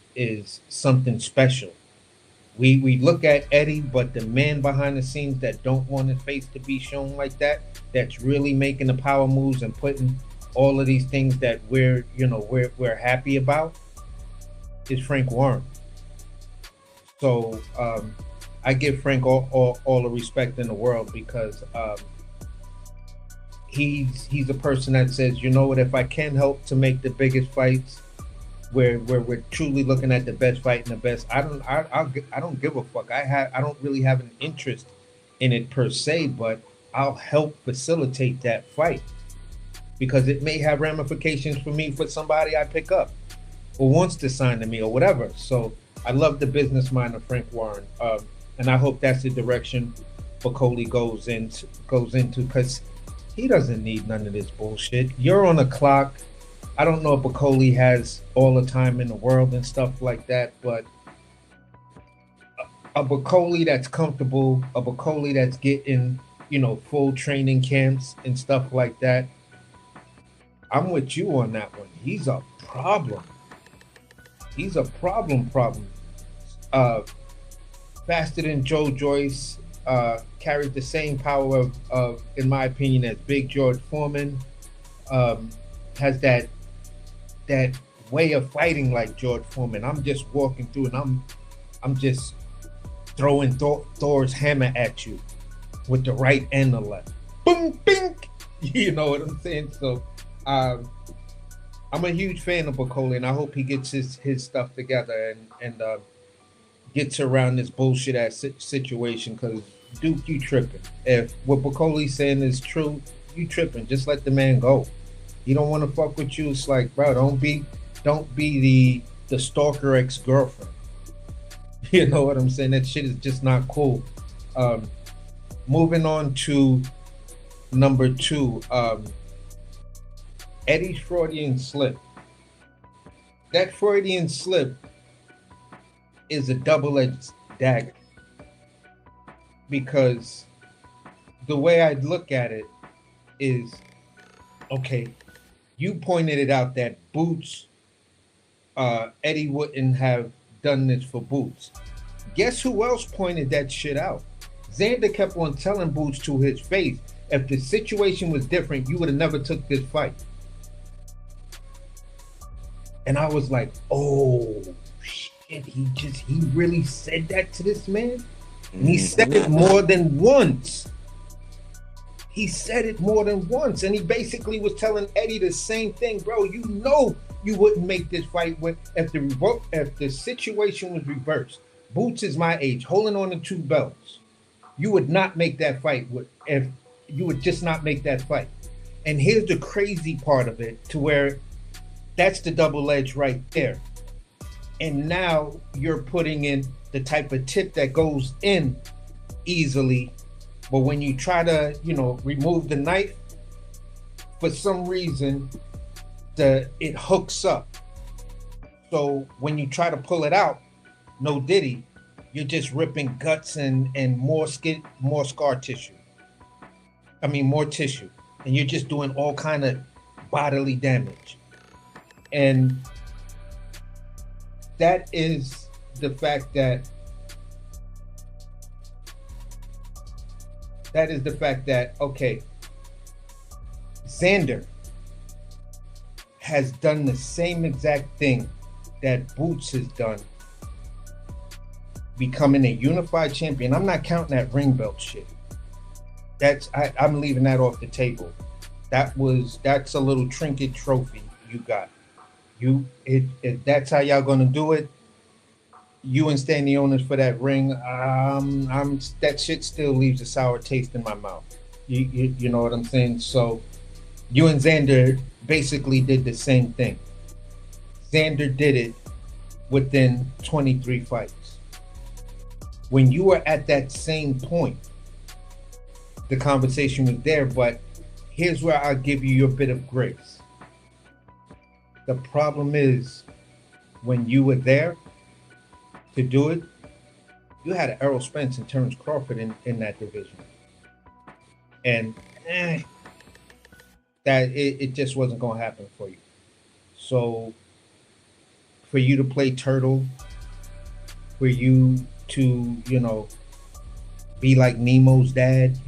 something special. We look at Eddie, but the man behind the scenes that don't want his face to be shown like that, that's really making the power moves and putting all of these things that we're happy about, is Frank Warren. So I give Frank all the respect in the world, because he's a person that says, you know what, if I can help to make the biggest fights where we're truly looking at the best fight and the best, I don't give a fuck. I don't really have an interest in it per se, but I'll help facilitate that fight, because it may have ramifications for me, for somebody I pick up or wants to sign to me or whatever. So I love the business mind of Frank Warren, and I hope that's the direction Bacoli goes into, because he doesn't need none of this bullshit. You're on the clock. I don't know if Bacoli has all the time in the world and stuff like that, but a Bacoli that's comfortable, a Bacoli that's getting, full training camps and stuff like that, I'm with you on that one. He's a problem. He's a problem. Faster than Joe Joyce, carries the same power of, in my opinion, as Big George Foreman. Has that way of fighting like George Foreman. I'm just walking through and I'm just throwing Thor's hammer at you with the right and the left. Boom, bink. You know what I'm saying? So I'm a huge fan of Bacoli, and I hope he gets his stuff together and gets around this bullshit ass situation, because Duke, you tripping. If what Bacoli's saying is true, you tripping. Just let the man go. He don't want to fuck with you. It's like, bro, don't be the stalker ex-girlfriend. You know what I'm saying? That shit is just not cool. Moving on to number 2, Eddie's Freudian slip. That Freudian slip is a double-edged dagger, because the way I'd look at it is, okay, you pointed it out that Boots, Eddie wouldn't have done this for Boots. Guess who else pointed that shit out? Xander kept on telling Boots to his face, if the situation was different, you would have never took this fight. And I was like, oh shit, he really said that to this man? And he said it more than once. He said it more than once, and he basically was telling Eddie the same thing, bro. You know you wouldn't make this fight if the situation was reversed. Boots is my age, holding on to 2 belts. You would not make that fight. If you would just not make that fight. And here's the crazy part of it, to where that's the double edge right there. And now you're putting in the type of tip that goes in easily, but when you try to, remove the knife, for some reason, it hooks up. So when you try to pull it out, no diddy, you're just ripping guts and more skin, more scar tissue. I mean, more tissue, and you're just doing all kind of bodily damage. And that is the fact that okay, Xander has done the same exact thing that Boots has done, becoming a unified champion. I'm not counting that ring belt shit. I'm leaving that off the table. That's a little trinket trophy you got. If that's how y'all gonna do it, you and Stan the owners for that ring, that shit still leaves a sour taste in my mouth. You know what I'm saying? So you and Xander basically did the same thing. Xander did it within 23 fights. When you were at that same point, the conversation was there, but here's where I'll give you your bit of grace. The problem is, when you were there to do it, you had Errol Spence and Terrence Crawford in that division. And that it just wasn't going to happen for you. So for you to play turtle, for you to, be like Nemo's dad.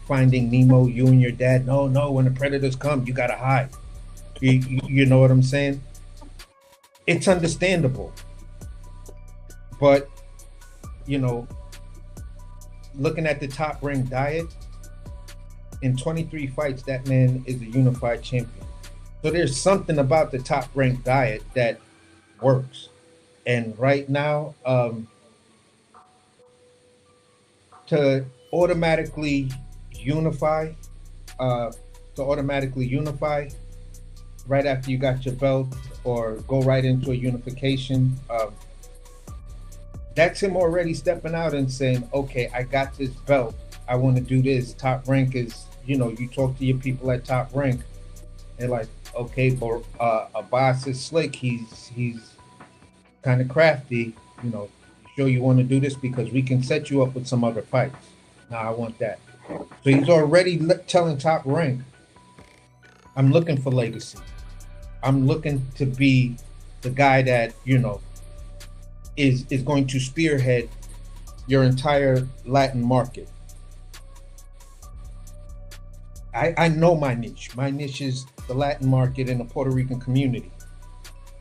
Finding Nemo, you and your dad. No, when the predators come, you gotta hide. You know what I'm saying? It's understandable. But, looking at the Top Rank diet, in 23 fights, that man is a unified champion. So there's something about the Top Rank diet that works. And right now, to automatically unify right after you got your belt, or go right into a unification, that's him already stepping out and saying, okay, I got this belt, I want to do this. Top Rank is, you talk to your people at Top Rank, they're like, okay, but Abbas is slick, he's kind of crafty, you sure you want to do this, because we can set you up with some other fights. Nah, I want that. So he's already telling Top Rank, I'm looking for legacy. I'm looking to be the guy that, is going to spearhead your entire Latin market. I know my niche. My niche is the Latin market and the Puerto Rican community.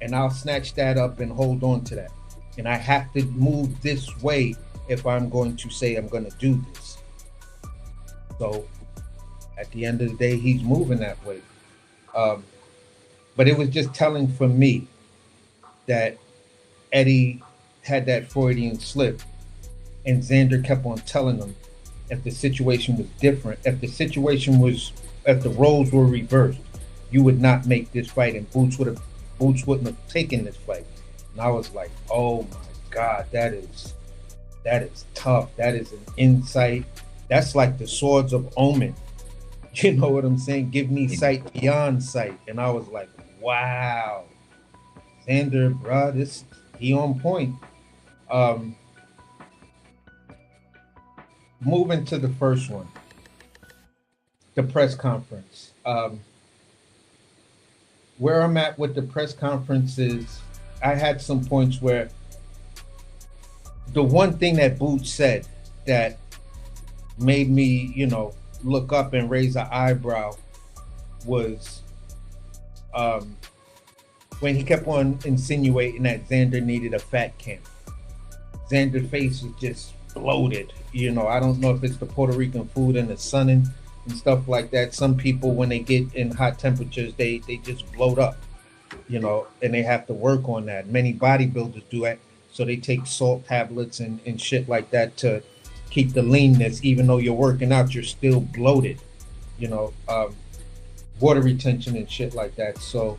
And I'll snatch that up and hold on to that. And I have to move this way if I'm going to say I'm going to do this. So at the end of the day, he's moving that way. But it was just telling for me that Eddie had that Freudian slip, and Xander kept on telling him if the situation was different, if the roles were reversed, you would not make this fight, and Boots wouldn't have taken this fight. And I was like, oh my God, that is tough. That is an insight. That's like the swords of Omen. You know what I'm saying? Give me sight beyond sight. And I was like, wow, Xander, bro, he on point. Moving to the first one, the press conference. Where I'm at with the press conference is, I had some points where the one thing that Boots said that made me, look up and raise an eyebrow was when he kept on insinuating that Xander needed a fat camp. Xander's face was just bloated. I don't know if it's the Puerto Rican food and the sunning and stuff like that. Some people, when they get in hot temperatures, they just bloat up, and they have to work on that. Many bodybuilders do that, so they take salt tablets and shit like that to keep the leanness. Even though you're working out, you're still bloated, water retention and shit like that. So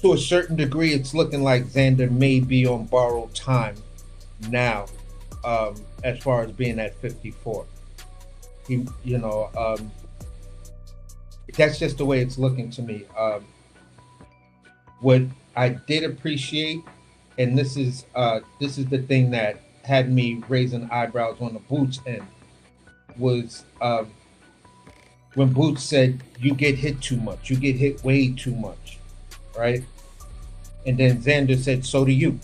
to a certain degree, it's looking like Xander may be on borrowed time now, as far as being at 54. That's just the way it's looking to me. What I did appreciate, and this is the thing that had me raising eyebrows on the Boots end, was when Boots said, you get hit too much, you get hit way too much, right? And then Xander said, so do you.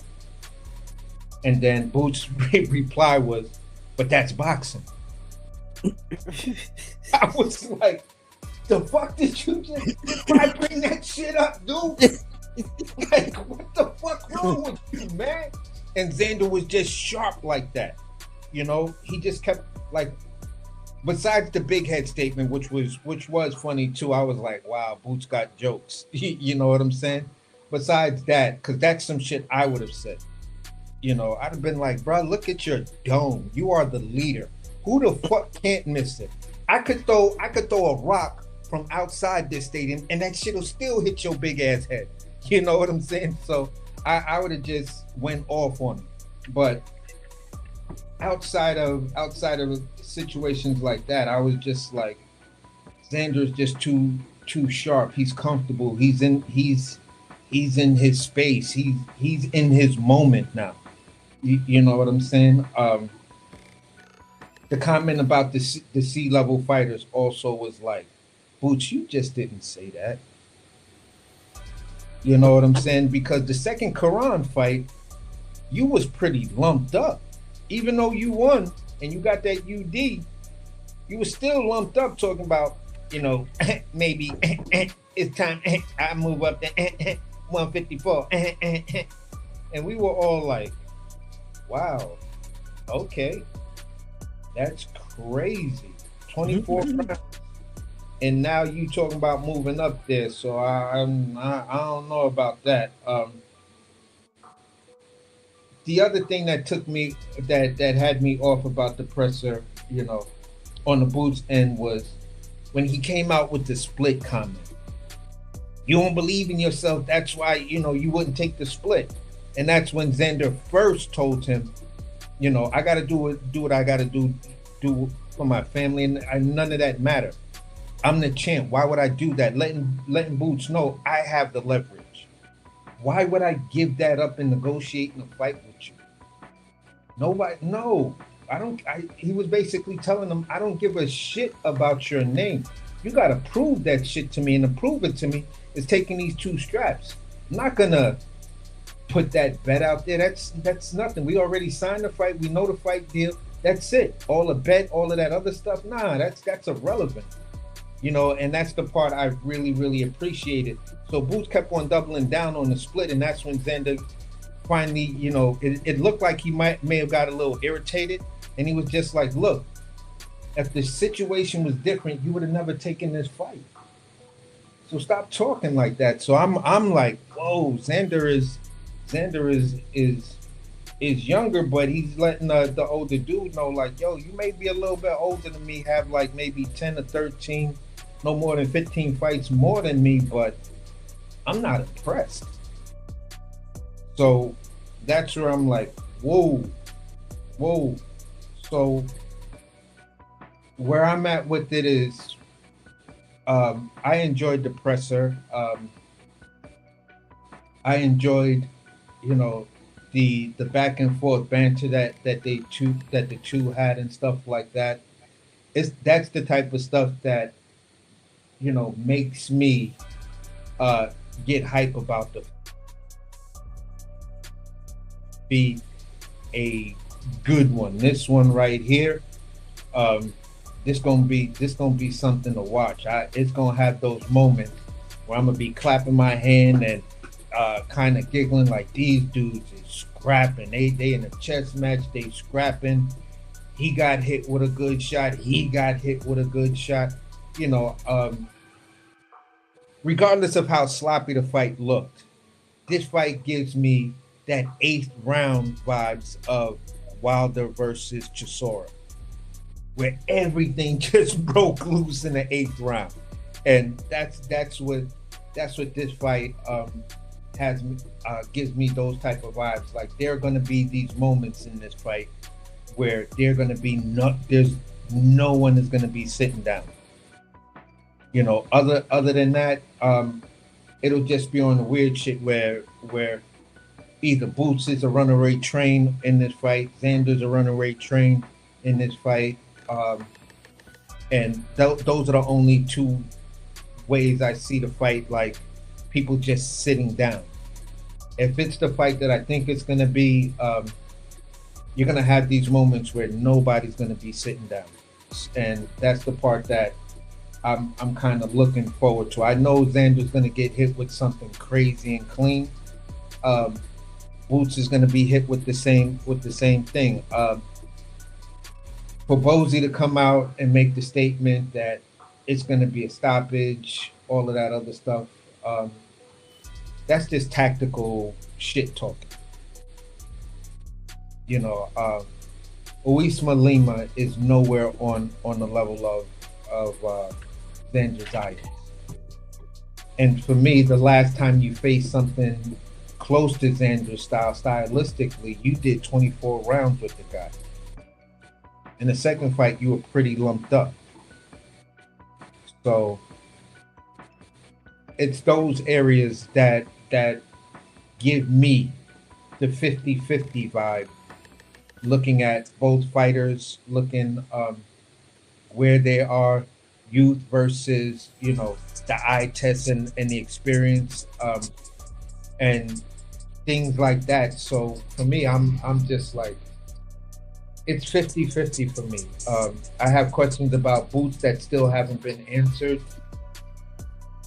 And then Boots' reply was, but that's boxing. I was like, the fuck did you just bring that shit up, dude? Like, what the fuck wrong with you, man? And Xander was just sharp like that. He just kept, like, besides the big head statement, which was funny too, I was like, wow, Boots got jokes. You know what I'm saying? Besides that, because that's some shit I would have said. I'd have been like, bro, look at your dome. You are the leader. Who the fuck can't miss it? I could throw a rock from outside this stadium and that shit'll still hit your big ass head. You know what I'm saying? So I would have just went off on him. But outside of situations like that, I was just like, Xander's just too sharp. He's comfortable. He's in his space. He's in his moment now. You know what I'm saying? The comment about the C-level fighters also was like, Boots, you just didn't say that. You know what I'm saying? Because the second Quran fight, you was pretty lumped up. Even though you won and you got that UD, you was still lumped up talking about, maybe it's time I move up to 154. And we were all like, wow, okay, that's crazy. 24 rounds. And now you talking about moving up there. So I don't know about that. The other thing that took me, that had me off about the presser, on the Boots end, was when he came out with the split comment. You don't believe in yourself, that's why, you wouldn't take the split. And that's when Xander first told him, I got to do what I got to do for my family, and none of that matter. I'm the champ. Why would I do that? Letting Boots know I have the leverage. Why would I give that up and negotiate a fight with you? No, I don't. He was basically telling him, I don't give a shit about your name. You got to prove that shit to me, and to prove it to me is taking these 2 straps. I'm not gonna put that bet out there. That's nothing. We already signed the fight. We know the fight deal. That's it. All the bet, all of that other stuff. Nah, that's irrelevant. And that's the part I really, really appreciated. So Boots kept on doubling down on the split, and that's when Xander finally, it looked like he may have got a little irritated, and he was just like, look, if the situation was different, you would have never taken this fight. So stop talking like that. So I'm like, whoa, Xander is younger, but he's letting the older dude know, like, yo, you may be a little bit older than me, have like maybe 10 or 13, no more than 15 fights more than me, but I'm not impressed. So that's where I'm like, whoa. So where I'm at with it is, I enjoyed the presser. I enjoyed, the back and forth banter that the two had and stuff like that. That's the type of stuff that, makes me get hype about the be a good one. This one right here, this gonna be something to watch. It's gonna have those moments where I'm gonna be clapping my hand and kind of giggling, like, these dudes is scrapping. They in a chess match, they scrapping. He got hit with a good shot. He got hit with a good shot. Regardless of how sloppy the fight looked, this fight gives me that 8th round vibes of Wilder versus Chisora, where everything just broke loose in the 8th round, and that's what this fight gives me those type of vibes. Like, there are going to be these moments in this fight where there's no one is going to be sitting down. Other than that, it'll just be on the weird shit where either Boots is a runaway train in this fight, Xander's a runaway train in this fight, and those are the only 2 ways I see the fight, like, people just sitting down. If it's the fight that I think it's going to be, you're going to have these moments where nobody's going to be sitting down, and that's the part that I'm kind of looking forward to. I know Xander's going to get hit with something crazy and clean. Boots is going to be hit with the same thing. For Bozy to come out and make the statement that it's going to be a stoppage, all of that other stuff, that's just tactical shit talking. Uisma Lima is nowhere on the level of Xander's items. And for me, the last time you faced something close to Xander's style, stylistically, you did 24 rounds with the guy. In the second fight, you were pretty lumped up. So it's those areas that give me the 50-50 vibe, looking at both fighters, looking where they are, youth versus, the eye test and the experience. And things like that. So for me, I'm just like, it's 50-50 for me. I have questions about boots that still haven't been answered.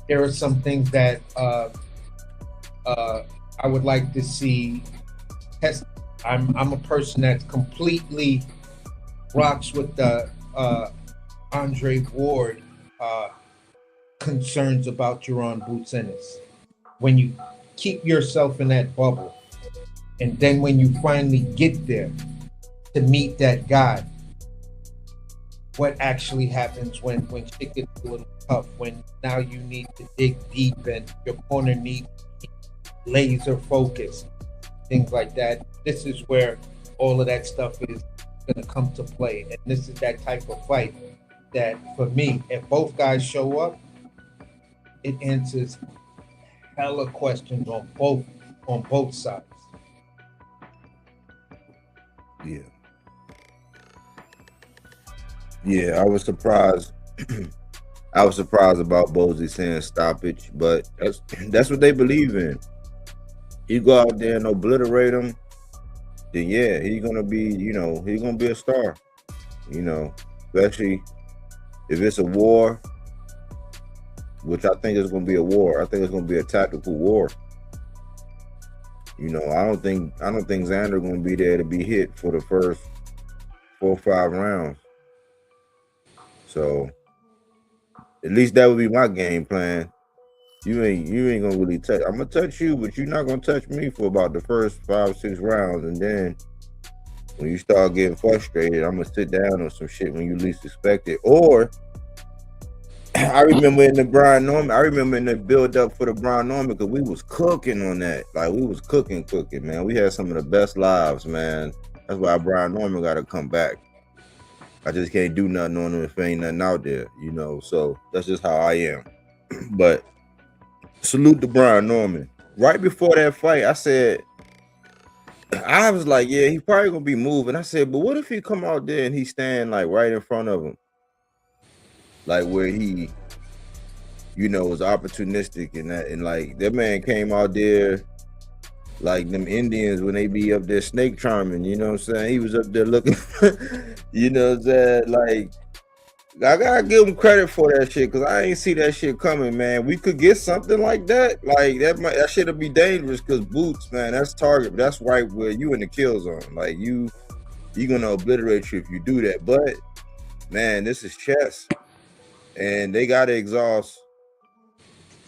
There are some things that I would like to see test. I'm a person that completely rocks with the Andre Ward concerns about Jaron Boots Ennis. When you keep yourself in that bubble, and then when you finally get there to meet that guy, what actually happens when shit gets a little tough, when now you need to dig deep and your corner needs laser focus, things like that. This is where all of that stuff is going to come to play. And this is that type of fight that, for me, if both guys show up, it answers hella questions on both sides. Yeah. Yeah, I was surprised. I was surprised about Bozy saying stoppage, but that's what they believe in. You go out there and obliterate him, then yeah, he's gonna be, he's gonna be a star. Especially if it's a war, which I think is gonna be a war. I think it's gonna be a tactical war. I don't think Xander gonna be there to be hit for the first 4 or 5 rounds. So at least that would be my game plan. You ain't gonna really touch. I'm gonna touch you, but you're not gonna touch me for about the first 5 or 6 rounds, and then when you start getting frustrated, I'm gonna sit down on some shit when you least expect it. Or I remember in the Brian Norman, I remember in the build up for the Brian Norman, because we was cooking on that. Like, we was cooking, man. We had some of the best lives, man. That's why Brian Norman got to come back. I just can't do nothing on him if ain't nothing out there, So that's just how I am. But salute to Brian Norman. Right before that fight, I was like, yeah, he probably gonna be moving. I said, but what if he come out there and he stand like right in front of him, like where he, was opportunistic and like that man came out there like them Indians when they be up there snake charming, you know what I'm saying? He was up there looking, you know what I'm saying? Like, I gotta give him credit for that shit, because I ain't see that shit coming, man. We could get something like that. Like, that shit'll be dangerous, because Boots, man, that's target. That's right where you in the kill zone. Like, you gonna obliterate you if you do that. But, man, this is chess. And they gotta exhaust.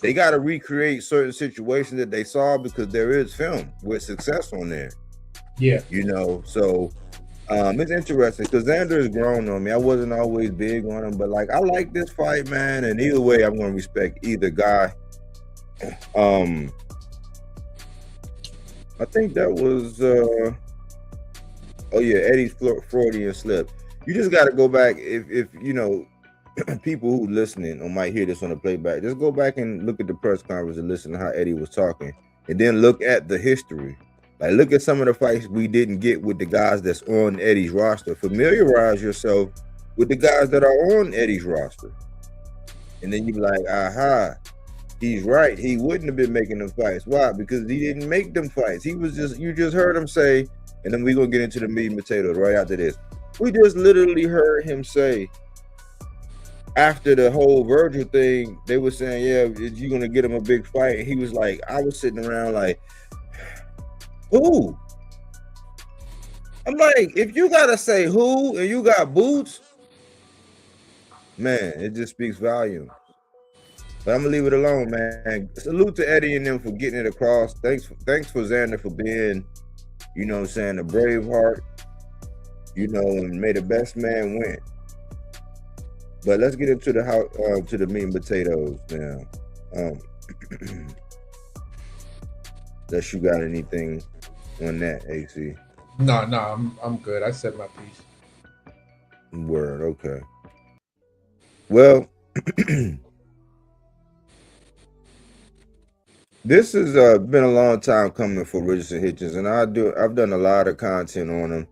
They gotta recreate certain situations that they saw, because there is film with success on there. Yeah. So it's interesting, because Xander has grown on me. I wasn't always big on him, but like, I like this fight, man. And either way, I'm gonna respect either guy. I think that was Eddie's Freudian slip. You just gotta go back, if people who listening or might hear this on the playback, just go back and look at the press conference and listen to how Eddie was talking, and then look at the history. Like, look at some of the fights we didn't get with the guys that's on Eddie's roster. Familiarize yourself with the guys that are on Eddie's roster, and then you be like, aha, he's right. He wouldn't have been making them fights. Why? Because he didn't make them fights. You just heard him say, and then we're gonna get into the meat and potatoes right after this. We just literally heard him say, after the whole Virgil thing, they were saying, yeah, you're going to get him a big fight. And he was like, I was sitting around like, who? I'm like, if you got to say who and you got Boots, man, it just speaks volumes. But I'm going to leave it alone, man. Salute to Eddie and them for getting it across. Thanks for Xander for being, a brave heart, and may the best man win. But let's get into the meat and potatoes now. Unless you got anything on that, AC. No, I'm good. I said my piece. Word, okay. Well, this has been a long time coming for Richardson Hitchins, and I've done a lot of content on him,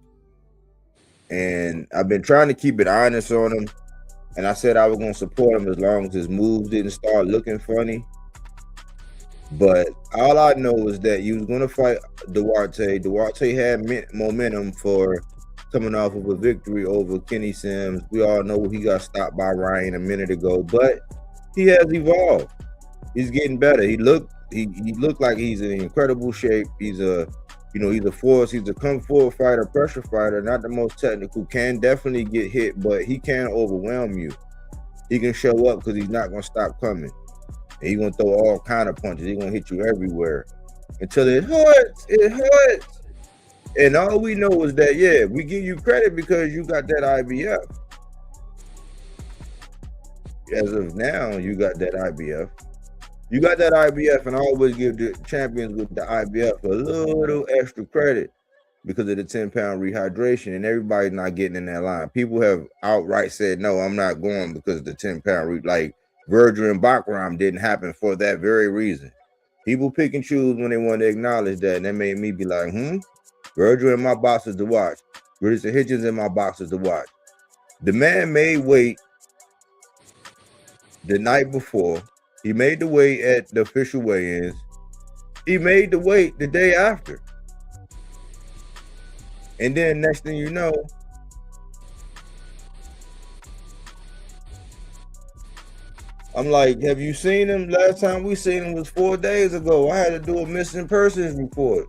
and I've been trying to keep it honest on him. And I said I was going to support him as long as his moves didn't start looking funny. But all I know is that you was gonna fight Duarte. Duarte had momentum for coming off of a victory over Kenny Sims. We all know he got stopped by Ryan a minute ago, but he has evolved. He's getting better. He looked like he's in incredible shape. He's a he's a force. He's a come forward fighter, pressure fighter. Not the most technical. Can definitely get hit, but he can overwhelm you. He can show up because he's not gonna stop coming. And he's gonna throw all kind of punches. He's gonna hit you everywhere until it hurts. It hurts. And all we know is that, yeah, we give you credit because you got that IBF. As of now, you got that IBF. You got that IBF, and I always give the champions with the IBF a little extra credit because of the 10-pound rehydration, and everybody's not getting in that line. People have outright said, no, I'm not going because of the 10-pound like Virgil and Bakram didn't happen for that very reason. People pick and choose when they want to acknowledge that, and that made me be like, Virgil in my boxes to watch. Richardson Hitchins in my boxes to watch. The man made weight the night before. He made the weight at the official weigh-ins. He made the weight the day after. And then next thing you know, I'm like, have you seen him? Last time we seen him was 4 days ago. I had to do a missing persons report.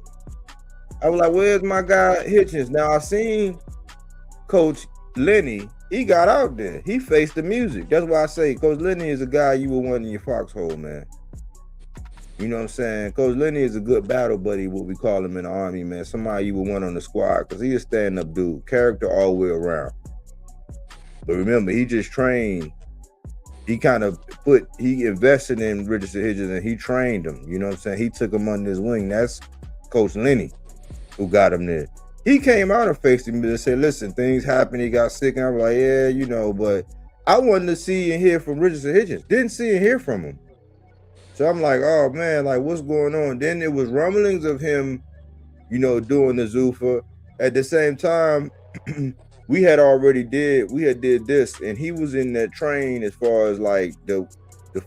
I was like, where's my guy Hitchins? Now I seen Coach Lenny. He got out there. He faced the music. That's why I say Coach Lenny is a guy you would want in your foxhole, man. You know what I'm saying? Coach Lenny is a good battle buddy, what we call him in the Army, man. Somebody you would want on the squad because he's a stand-up dude. Character all the way around. But remember, he just trained. He invested in Richardson Hitchins and he trained him. You know what I'm saying? He took him under his wing. That's Coach Lenny who got him there. He came out and faced him and said, listen, things happened. He got sick. And I was like, yeah, but I wanted to see and hear from Richardson Hitchins. Didn't see and hear from him. So I'm like, oh, man, like, what's going on? Then there was rumblings of him, doing the Zuffa. At the same time, we had did this, and he was in that train as far as, like, the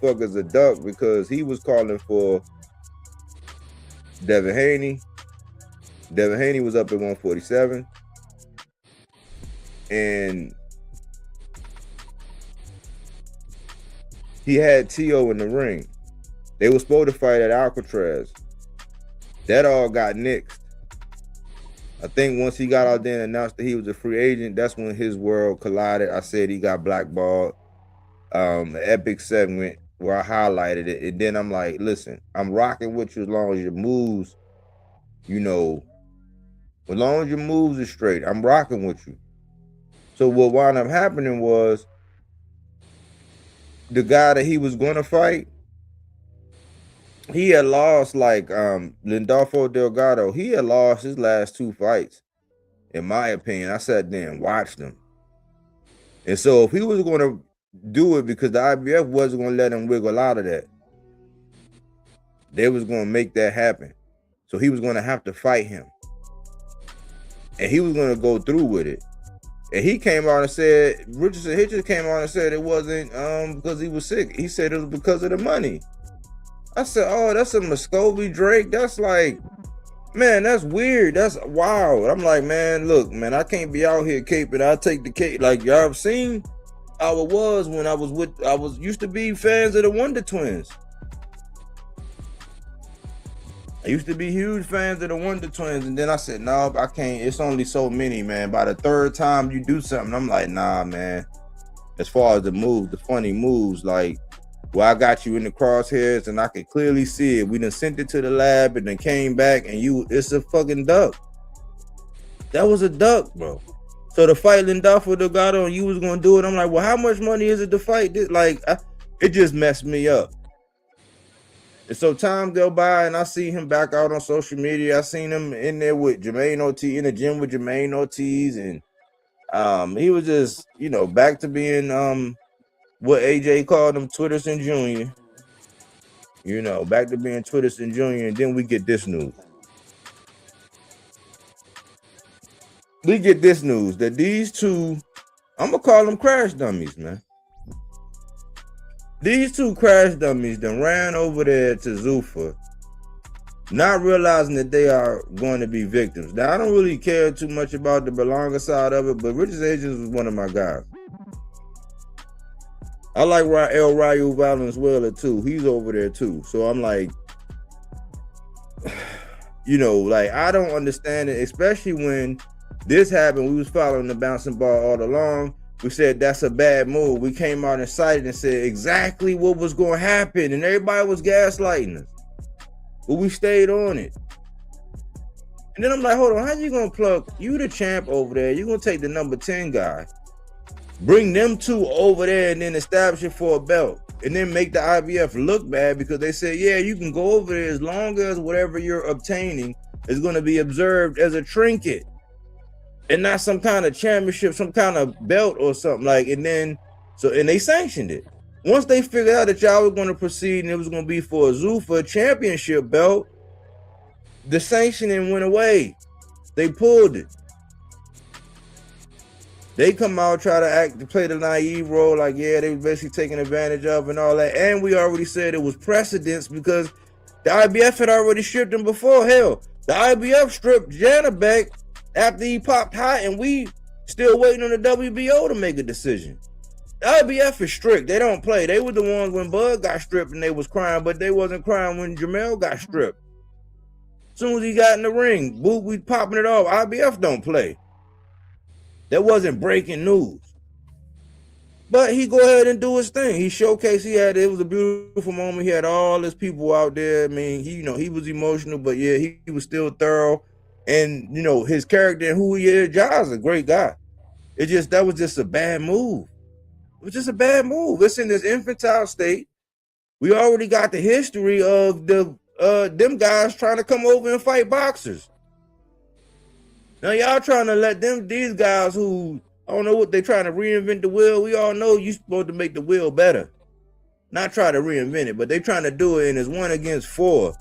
fuck is a duck because he was calling for Devin Haney. Devin Haney was up at 147. And he had T.O. in the ring. They were supposed to fight at Alcatraz. That all got nixed. I think once he got out there and announced that he was a free agent, that's when his world collided. I said he got blackballed. The epic segment where I highlighted it. And then I'm like, listen, I'm rocking with you as long as your moves, as long as your moves are straight, I'm rocking with you. So what wound up happening was the guy that he was going to fight, he had lost Lindolfo Delgado. He had lost his last 2 fights. In my opinion, I sat there and watched him. And so if he was going to do it because the IBF wasn't going to let him wiggle out of that, they was going to make that happen. So he was going to have to fight him. And he was going to go through with it. And he came out and said, Richardson Hitchins came out and said it wasn't because he was sick. He said it was because of the money. I said, oh, that's a Muscovy Drake. That's like, man, that's weird. That's wild. I'm like, man, look, man, I can't be out here caping. I take the cape. Like, y'all have seen how it was when I was used to be fans of the Wonder Twins. I used to be huge fans of the Wonder Twins, and then I said, no, I can't. It's only so many, man. By the third time you do something, I'm like, nah, man. As far as the moves, the funny moves, like, well, I got you in the crosshairs, and I could clearly see it. We done sent it to the lab, and then came back, and it's a fucking duck. That was a duck, bro. So the fight Lindolfo Delgado, and you was going to do it. I'm like, well, how much money is it to fight this? Like, it just messed me up. And so time go by and I see him back out on social media. I seen him in there with Jermaine Ortiz, in the gym with Jermaine Ortiz. And he was just, back to being what AJ called him, Twitterson Jr. Back to being Twitterson Jr. And then we get this news. We get this news that these two, I'm going to call them crash dummies, man. These two crash dummies then ran over there to Zuffa, not realizing that they are going to be victims. Now, I don't really care too much about the Berlanga side of it, but Hitchins was one of my guys. I like El Rayo Valenzuela too. He's over there too. So I'm like, you know, like I don't understand it, especially when this happened. We was following the bouncing ball all along. We said that's a bad move. We came out and cited and said exactly what was going to happen, and everybody was gaslighting us. But we stayed on it. And then I'm like, hold on, how you gonna plug you the champ over there? You're gonna take the number 10 guy, bring them two over there, and then establish it for a belt, and then make the IBF look bad because they said, yeah, you can go over there as long as whatever you're obtaining is going to be observed as a trinket and not some kind of championship, some kind of belt or something like. And then and they sanctioned it. Once they figured out that y'all were going to proceed and it was going to be for a Zuffa championship belt, the sanctioning went away. They pulled it. They come out, try to play the naive role, like, yeah, they were basically taking advantage of and all that. And we already said it was precedence because the IBF had already stripped him before. Hell, the IBF stripped Janabek after he popped hot, and we still waiting on the WBO to make a decision. The IBF is strict. They don't play. They were the ones when Bud got stripped and they was crying, but they wasn't crying when Jamel got stripped. As soon as he got in the ring, boop, we popping it off. IBF don't play. That wasn't breaking news. But he go ahead and do his thing. He showcased, it was a beautiful moment. He had all his people out there. I mean, he was emotional, but yeah, he was still thorough. And, his character and who he is, Ja's a great guy. That was just a bad move. It was just a bad move. It's in this infantile state. We already got the history of them guys trying to come over and fight boxers. Now y'all trying to let these guys who, I don't know what they trying to reinvent the wheel. We all know you supposed to make the wheel better. Not try to reinvent it, but they trying to do it and it's 1 against 4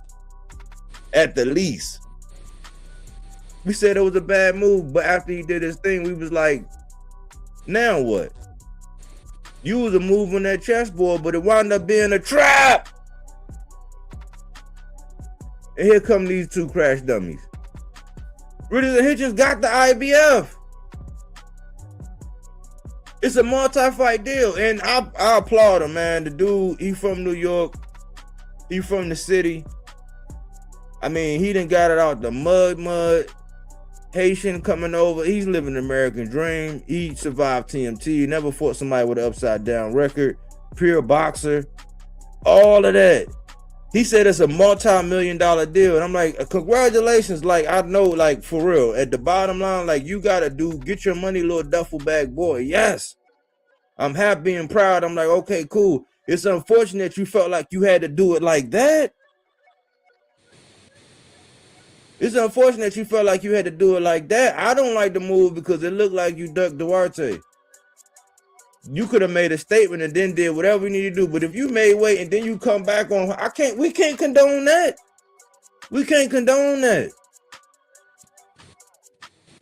at the least. We said it was a bad move, but after he did his thing, we was like, now what? You was a move on that chessboard, but it wound up being a trap. And here come these two crash dummies. Richardson Hitchins got the IBF. It's a multi-fight deal, and I applaud him, man. The dude, he from New York. He from the city. I mean, he done got it out the mud. Haitian coming over. He's living the American dream. He survived TMT. Never fought somebody with an upside-down record. Pure boxer. All of that. He said it's a multi-million-dollar deal. And I'm like, congratulations. Like, I know, like, for real. At the bottom line, like, you got to get your money, little duffel bag boy. Yes. I'm happy and proud. I'm like, okay, cool. It's unfortunate you felt like you had to do it like that. It's unfortunate you felt like you had to do it like that. I don't like the move because it looked like you ducked Duarte. You could have made a statement and then did whatever you need to do. But if you made weight and then you come back on, we can't condone that. We can't condone that.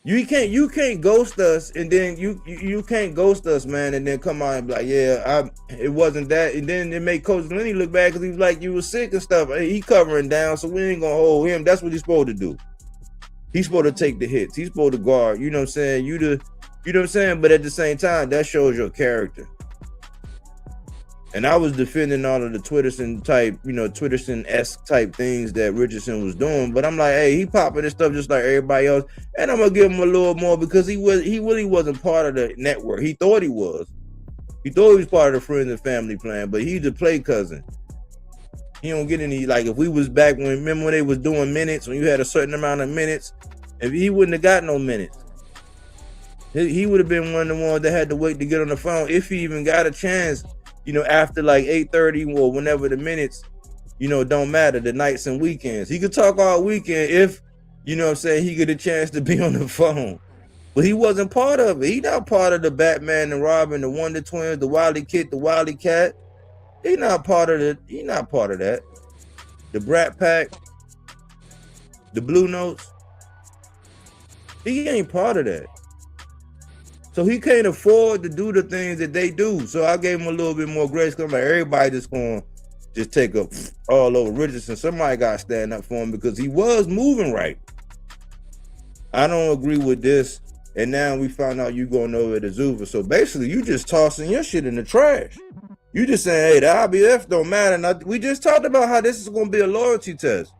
You can't ghost us, and then you can't ghost us, man, and then come on and be like, yeah, it wasn't that. And then it made Coach Lenny look bad because he was like, you were sick and stuff. He covering down, so we ain't gonna hold him. That's what he's supposed to do. He's supposed to take the hits. He's supposed to guard. You know what I'm saying? You know what I'm saying? But at the same time, that shows your character. And I was defending all of the Twitterson type, Twitterson-esque type things that Richardson was doing. But I'm like, hey, he popping this stuff just like everybody else. And I'm going to give him a little more because he really wasn't part of the network. He thought he was. He thought he was part of the friends and family plan, but he's a play cousin. He don't get any, like if we was back remember when they was doing minutes, when you had a certain amount of minutes, if he wouldn't have got no minutes. He would have been one of the ones that had to wait to get on the phone if he even got a chance. After like 8:30 or whenever the minutes, don't matter, the nights and weekends. He could talk all weekend if, he get a chance to be on the phone. But he wasn't part of it. He not part of the Batman and Robin, the Wonder Twins, the Wily Kid, the Wily Cat. He not part of that. The Brat Pack, the Blue Notes. He ain't part of that. So he can't afford to do the things that they do. So I gave him a little bit more grace. Cause like everybody just going to just take up all over Richardson. Somebody got to stand up for him because he was moving right. I don't agree with this. And now we found out you going over to Zuffa. So basically you just tossing your shit in the trash. You just saying, hey, the IBF don't matter. We just talked about how this is going to be a loyalty test.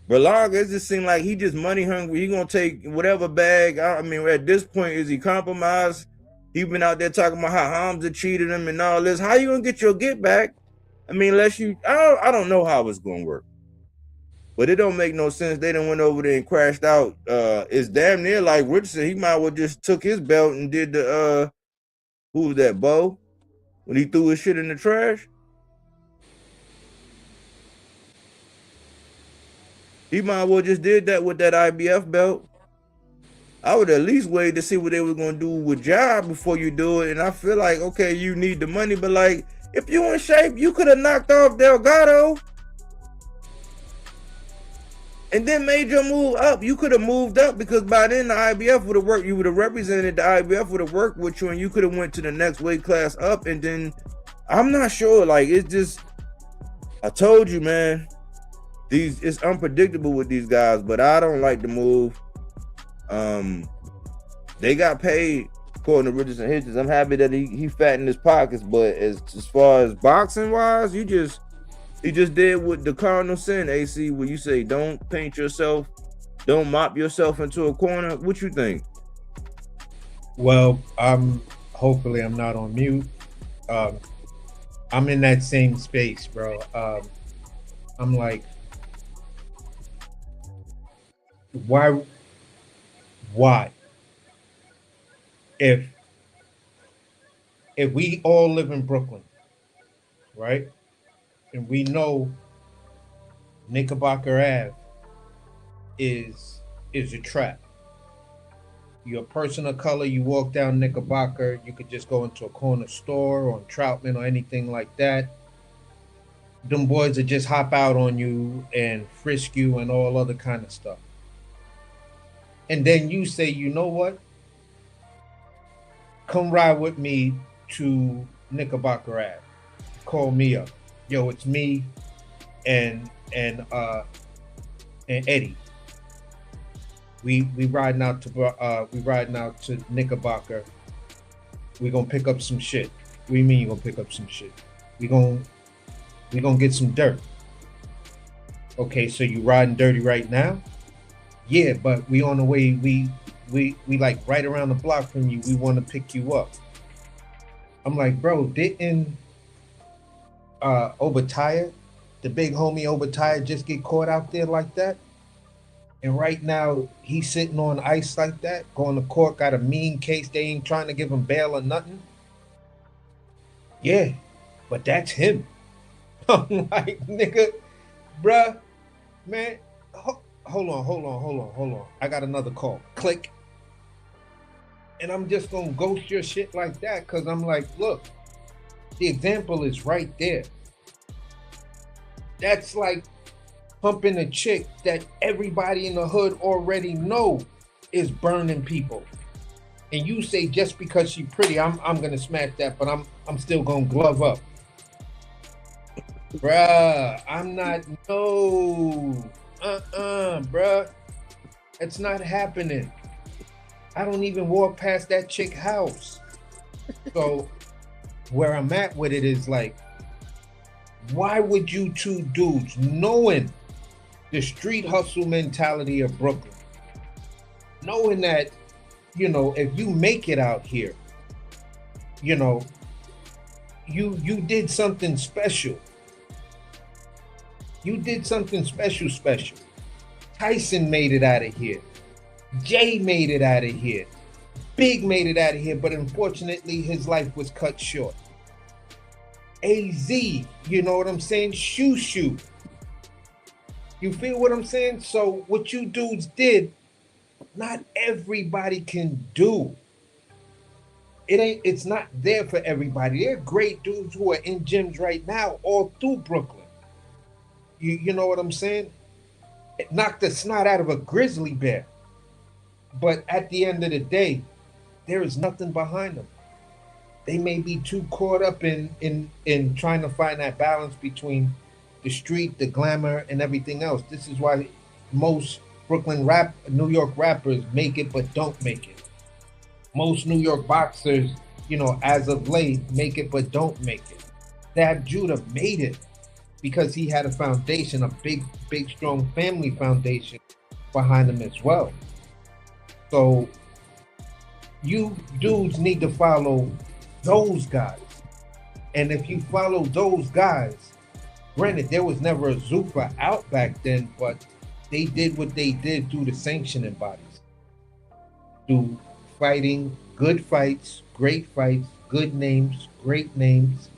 Berlanga, it just seemed like he just money hungry. He gonna take whatever bag. I mean, at this point, is he compromised? He been out there talking about how Hamza cheated him and all this. How you gonna get your get back? I mean, unless you, I don't know how it's gonna work. But it don't make no sense. They done went over there and crashed out. It's damn near like Richardson. He might well just took his belt and did the who was that, Bo? When he threw his shit in the trash. He might well just did that with that IBF belt. I would at least wait to see what they were gonna do with Job before you do it. And I feel like, okay, you need the money, but like, if you in shape, you could have knocked off Delgado and then made your move up. You could have moved up because by then the IBF would have worked. You would have represented the IBF would have worked with you, and you could have went to the next weight class up. And then I'm not sure. Like, it's just, I told you, man. It's unpredictable with these guys, but I don't like the move. They got paid according to Richardson Hitchins. I'm happy that he fattened his pockets, but as far as boxing wise, he just did what the cardinal sin, AC, where you say don't paint yourself, don't mop yourself into a corner. What you think? Well, hopefully I'm not on mute. I'm in that same space, bro. I'm like, why if we all live in Brooklyn, right, and we know Knickerbocker Ave is a trap, you're a person of color, you walk down Knickerbocker, you could just go into a corner store on Troutman or anything like that. Them boys would just hop out on you and frisk you and all other kind of stuff. And then you say, you know what? Come ride with me to Knickerbocker Ave. Call me up. Yo, it's me and Eddie. We riding out to Knickerbocker. We gonna pick up some shit. What do you mean you gonna pick up some shit? We gonna get some dirt. Okay, so you riding dirty right now? Yeah, but we on the way, we like right around the block from you. We want to pick you up. I'm like, bro, didn't Obatiah, the big homie Obatiah, just get caught out there like that? And right now he's sitting on ice like that, going to court, got a mean case. They ain't trying to give him bail or nothing. Yeah, but that's him. I'm like, nigga, bruh, man. Hold on. I got another call. Click. And I'm just gonna ghost your shit like that because I'm like, look, the example is right there. That's like pumping a chick that everybody in the hood already know is burning people. And you say just because she pretty, I'm gonna smash that, but I'm still gonna glove up. Bruh, I'm not, no. Bruh. It's not happening. I don't even walk past that chick house. So where I'm at with it is like, why would you two dudes, knowing the street hustle mentality of Brooklyn, knowing that, you know, if you make it out here, you know, you did something special. You did something special. Tyson made it out of here. Jay made it out of here. Big made it out of here, but unfortunately his life was cut short. AZ, you know what I'm saying? Shoo. You feel what I'm saying? So what you dudes did, not everybody can do. It's not there for everybody. There are great dudes who are in gyms right now all through Brooklyn. You know what I'm saying? It knocked the snot out of a grizzly bear. But at the end of the day, there is nothing behind them. They may be too caught up in trying to find that balance between the street, the glamour, and everything else. This is why most New York rappers make it but don't make it. Most New York boxers, as of late, make it but don't make it. That Judah made it because he had a foundation, a big, strong family foundation behind him as well. So you dudes need to follow those guys. And if you follow those guys, granted, there was never a Zuffa out back then, but they did what they did through the sanctioning bodies. Through fighting good fights, great fights, good names, great names,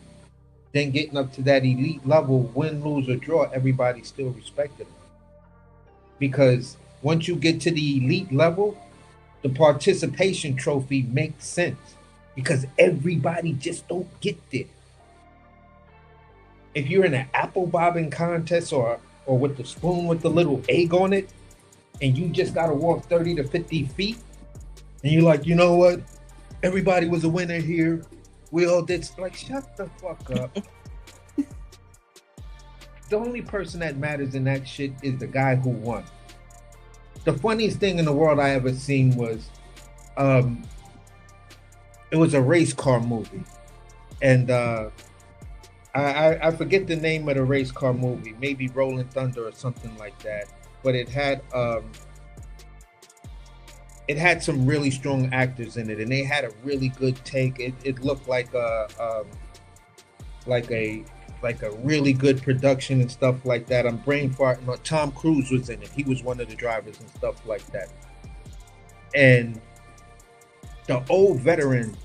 then getting up to that elite level, win, lose, or draw, everybody still respected them. Because once you get to the elite level, the participation trophy makes sense because everybody just don't get there. If you're in an apple bobbing contest or with the spoon with the little egg on it, and you just got to walk 30 to 50 feet, and you're like, you know what? Everybody was a winner here. We all did. Like, shut the fuck up. The only person that matters in that shit is the guy who won. The funniest thing in the world I ever seen was, it was a race car movie, and I forget the name of the race car movie, maybe Rolling Thunder or something like that. But it had some really strong actors in it, and they had a really good take. It looked like a really good production and stuff like that. I'm brain farting. Tom Cruise was in it. He was one of the drivers and stuff like that. And the old veteran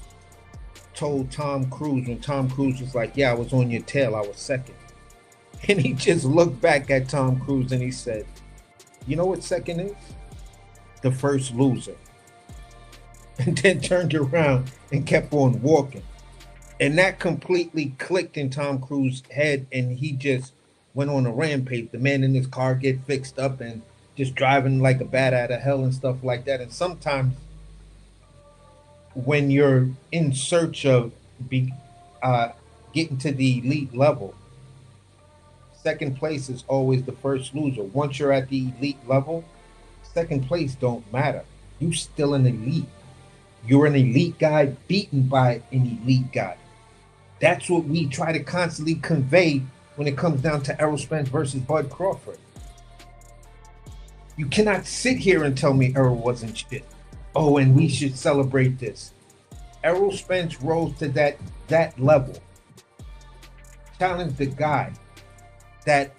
told Tom Cruise, when Tom Cruise was like, yeah, I was on your tail, I was second. And he just looked back at Tom Cruise and he said, you know what second is? The first loser. And then turned around and kept on walking. And that completely clicked in Tom Cruise's head, and he just went on a rampage. The man in his car get fixed up and just driving like a bat out of hell and stuff like that. And sometimes when you're in search of getting to the elite level, second place is always the first loser. Once you're at the elite level, second place don't matter. You still an elite. You're an elite guy beaten by an elite guy. That's what we try to constantly convey when it comes down to Errol Spence versus Bud Crawford. You cannot sit here and tell me Errol wasn't shit. Oh, and we should celebrate this. Errol Spence rose to that level. Challenged the guy that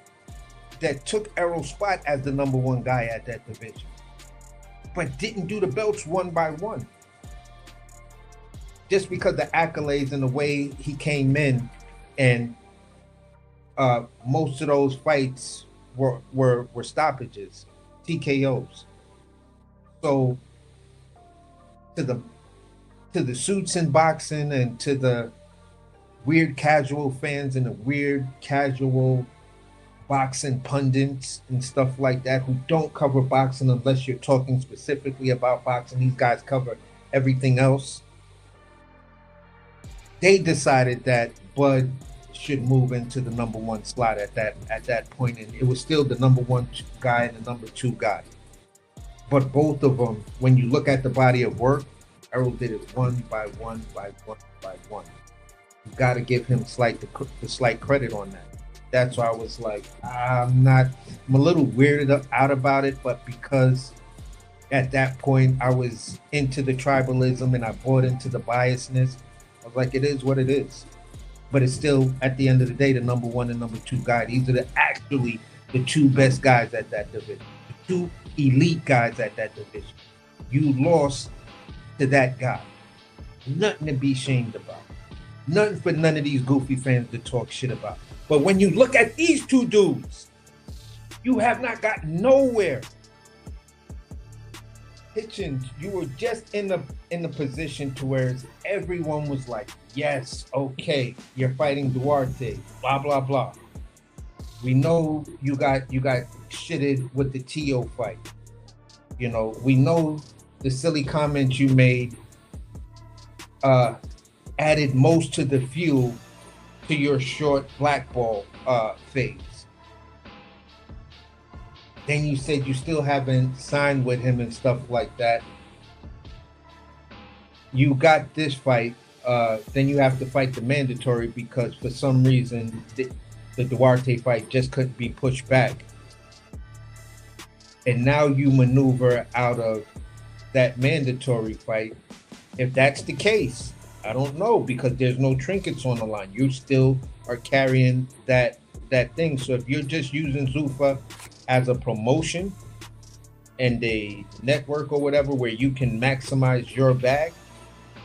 took Errol's spot as the number one guy at that division, but didn't do the belts one by one. Just because the accolades and the way he came in, and most of those fights were stoppages, TKOs. So to the suits in boxing and to the weird casual fans and the weird casual boxing pundits and stuff like that who don't cover boxing unless you're talking specifically about boxing, these guys cover everything else. They decided that Bud should move into the number one slot at that point, and it was still the number one guy and the number two guy. But both of them, when you look at the body of work, Errol did it one by one by one by one. You got to give him the slight credit on that. That's why I was like, I'm a little weirded out about it, but because at that point I was into the tribalism and I bought into the biasness, I was like, it is what it is. But it's still, at the end of the day, the number one and number two guy. These are actually the two best guys at that division. The two elite guys at that division. You lost to that guy. Nothing to be ashamed about. Nothing for none of these goofy fans to talk shit about. But when you look at these two dudes, you have not gotten nowhere. Hitchins, you were just in the position to where everyone was like, yes, okay, you're fighting Duarte, blah blah blah. We know you got shitted with the Tio fight. You know, we know the silly comments you made added most to the fuel to your short blackball phase. Then you said you still haven't signed with him and stuff like that. You got this fight, then you have to fight the mandatory because for some reason the Duarte fight just couldn't be pushed back. And now you maneuver out of that mandatory fight. If that's the case, I don't know, because there's no trinkets on the line. You still are carrying that thing. So if you're just using Zuffa as a promotion and a network or whatever where you can maximize your bag,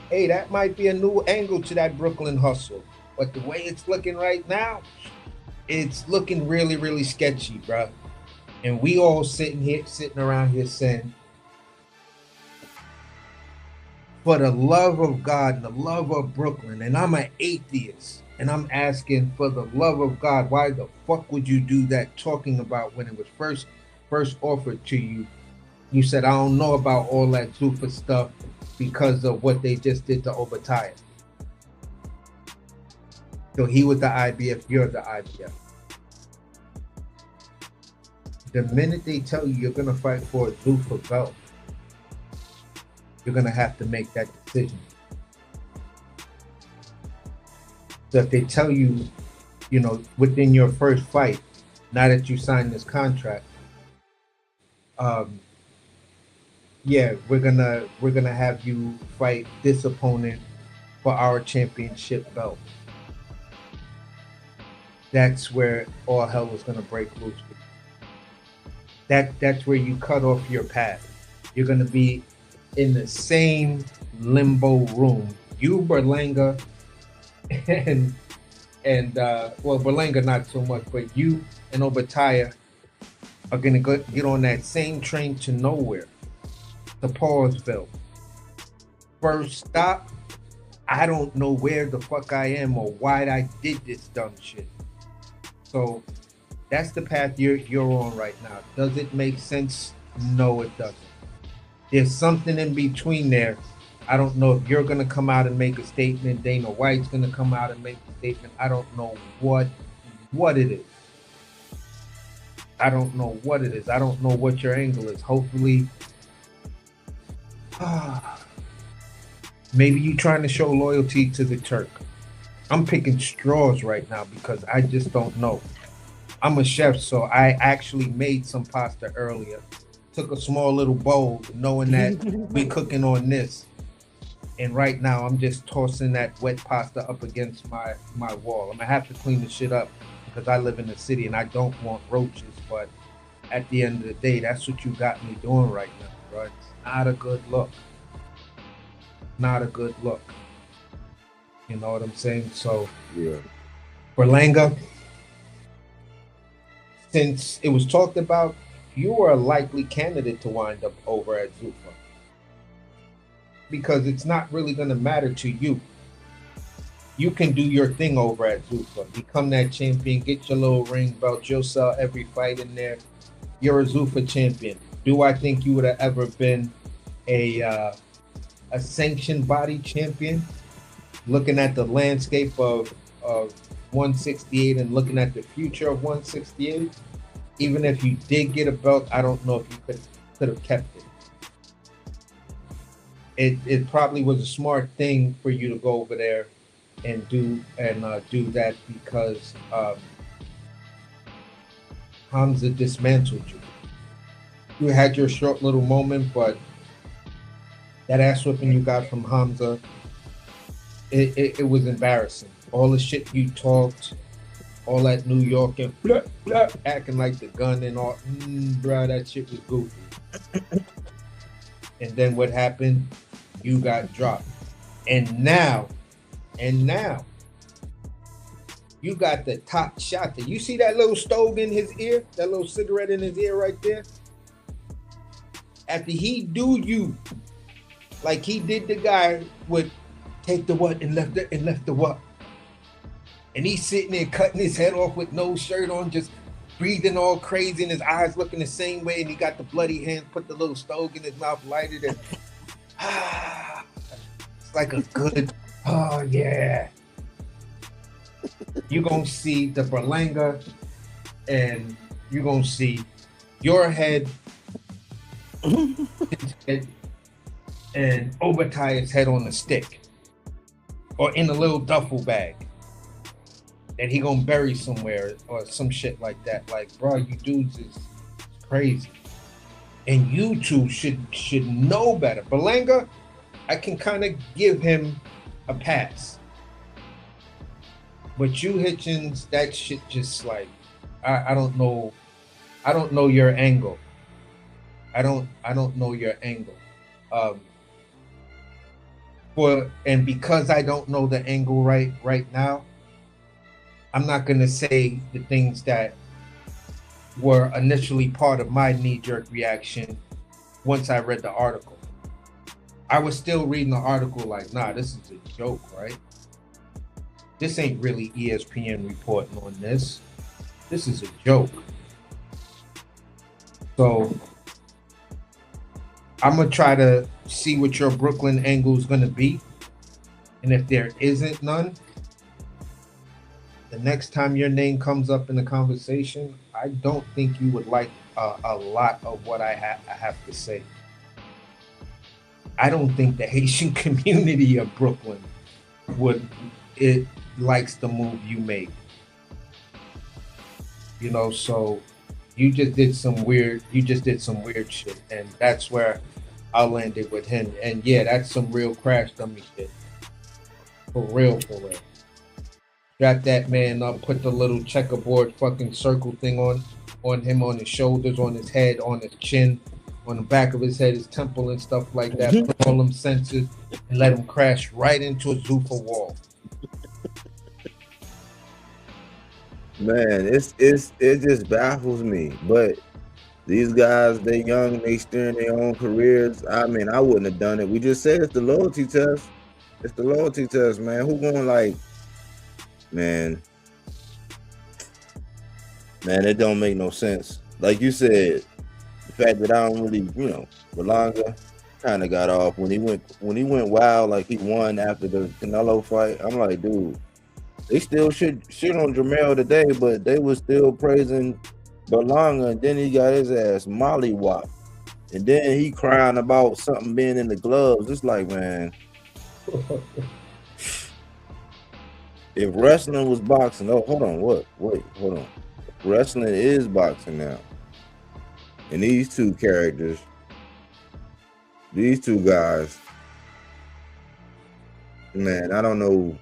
hey, that might be a new angle to that Brooklyn hustle. But the way it's looking right now, it's looking really, really sketchy, bro. And we all sitting around here saying, for the love of God, the love of Brooklyn, and I'm an atheist, and I'm asking, for the love of God, why the fuck would you do that? Talking about when it was first offered to you, you said, I don't know about all that Zuffa stuff because of what they just did to Obadiah. So he was the IBF, you're the IBF. The minute they tell you you're gonna fight for a Zuffa belt, you're gonna have to make that decision. So if they tell you, you know, within your first fight, now that you signed this contract, yeah, we're gonna have you fight this opponent for our championship belt. That's where all hell is gonna break loose. That's where you cut off your path. You're gonna be in the same limbo room. You, Berlanga, and well, Berlanga not so much, but you and Obadiah are gonna get on that same train to nowhere, to Paulsville. First stop, I don't know where the fuck I am or why I did this dumb shit. So that's the path you're on right now. Does it make sense? No, it doesn't. There's something in between there. I don't know if you're going to come out and make a statement. Dana White's going to come out and make a statement. I don't know what it is. I don't know what it is. I don't know what your angle is. Hopefully, maybe you're trying to show loyalty to the Turk. I'm picking straws right now because I just don't know. I'm a chef, so I actually made some pasta earlier. Took a small little bowl, knowing that we're cooking on this. And right now, I'm just tossing that wet pasta up against my wall. I'm gonna have to clean the shit up because I live in the city and I don't want roaches. But at the end of the day, that's what you got me doing right now, bro. It's not a good look. Not a good look. You know what I'm saying? So, yeah. Berlanga, since it was talked about, you are a likely candidate to wind up over at Zuffa because it's not really going to matter to you. You can do your thing over at Zuffa, become that champion, get your little ring belt, you'll sell every fight in there. You're a Zuffa champion. Do I think you would have ever been a sanctioned body champion? Looking at the landscape of 168 and looking at the future of 168, even if you did get a belt, I don't know if you could have kept it. It probably was a smart thing for you to go over there and do that because Hamza dismantled you. You had your short little moment, but that ass whipping you got from Hamza, it was embarrassing. All the shit you talked, all that New York and blah, blah, acting like the gun and all, bro, that shit was goofy. And then what happened? You got dropped. And now, you got the top shot there. You see that little stove in his ear? That little cigarette in his ear right there? After he do you, like he did the guy with take the what and left the what. And he's sitting there cutting his head off with no shirt on, just breathing all crazy and his eyes looking the same way. And he got the bloody hands, put the little stove in his mouth, lighted it. It's like a good, oh yeah. You're gonna see the Berlanga, and you're gonna see your head, his head, and Obatiah's head on a stick, or in a little duffel bag that he gonna bury somewhere or some shit like that. Like, bro, you dudes is crazy, and you two should know better. Berlanga, I can kind of give him a pass, but you Hitchins, that shit just like, I don't know your angle. I don't know your angle. Because I don't know the angle right now, I'm not gonna say the things that were initially part of my knee-jerk reaction once I read the article. I was still reading the article like, nah, this is a joke, right? This ain't really ESPN reporting on this. This is a joke. So I'm gonna try to see what your Brooklyn angle is gonna be, and if there isn't none, the next time your name comes up in the conversation, I don't think you would like a lot of what I have to say. I don't think the Haitian community of Brooklyn likes the move you made. You know, so you just did some weird shit, and that's where I landed with him. And yeah, that's some real crash dummy shit. For real. Strap that man up, put the little checkerboard fucking circle thing on him, on his shoulders, on his head, on his chin, on the back of his head, his temple and stuff like that. Put all them sensors and let him crash right into a Zuffa wall. Man, it just baffles me. But these guys, they young, they steering their own careers. I mean, I wouldn't have done it. We just said it's the loyalty test. It's the loyalty test, man. Who going like, man, it don't make no sense. Like you said, the fact that I don't really, Berlanga kind of got off when he went wild, like he won after the Canelo fight. I'm like, dude, they still shit on Jamel today, but they was still praising Berlanga, and then he got his ass mollywop, and then he crying about something being in the gloves. It's like, man, if wrestling was boxing, hold on. Wrestling is boxing now. And these two characters, these two guys, man, I don't know.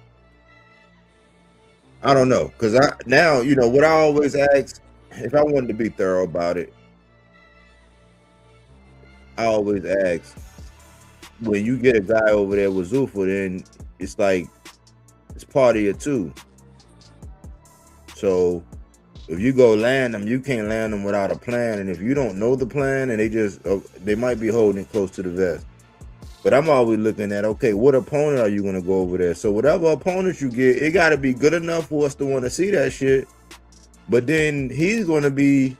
Because now, what I always ask, if I wanted to be thorough about it, I always ask, when you get a guy over there with Zuffa, then it's like, it's part of you too. So if you go land them, you can't land them without a plan. And if you don't know the plan, and they might be holding it close to the vest. But I'm always looking at, okay, what opponent are you going to go over there? So whatever opponent you get, it got to be good enough for us to want to see that shit. But then he's going to be,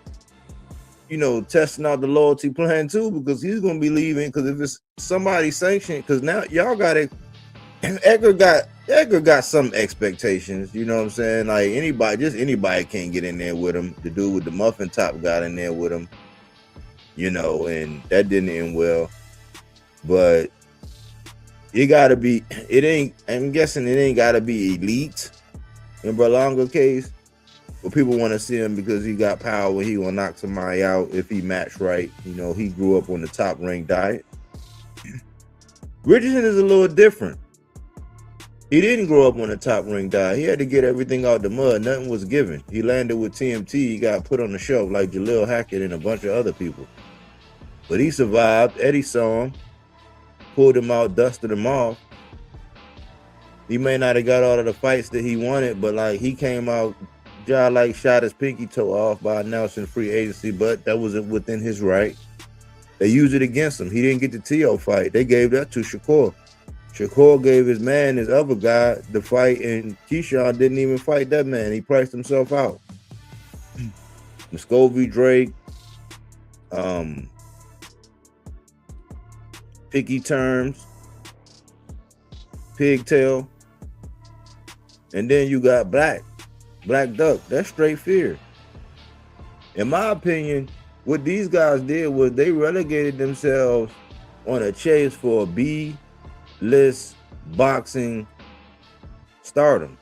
testing out the loyalty plan too, because he's going to be leaving. Because if it's somebody sanctioned, because now y'all got it. Edgar got some expectations, you know what I'm saying? Like anybody can't get in there with him. The dude with the muffin top got in there with him, and that didn't end well. But I'm guessing it ain't gotta be elite in Berlanga case. But people want to see him because he got power. He gonna knock somebody out if he matched right. He grew up on the top rank diet. Richardson is a little different. He didn't grow up on the top ring diet. He had to get everything out the mud. Nothing was given. He landed with TMT. He got put on the shelf like Jalil Hackett and a bunch of other people. But he survived. Eddie saw him, pulled him out, dusted him off. He may not have got all of the fights that he wanted, but like he came out, shot his pinky toe off by announcing free agency, but that wasn't within his right. They used it against him. He didn't get the T.O. fight. They gave that to Shakur. Shakur gave his other guy, the fight, and Keyshawn didn't even fight that man. He priced himself out. Muscovy, Drake, picky terms. pigtail. And then you got Black Duck. That's straight fear. In my opinion, what these guys did was they relegated themselves on a chase for a B-list boxing stardom.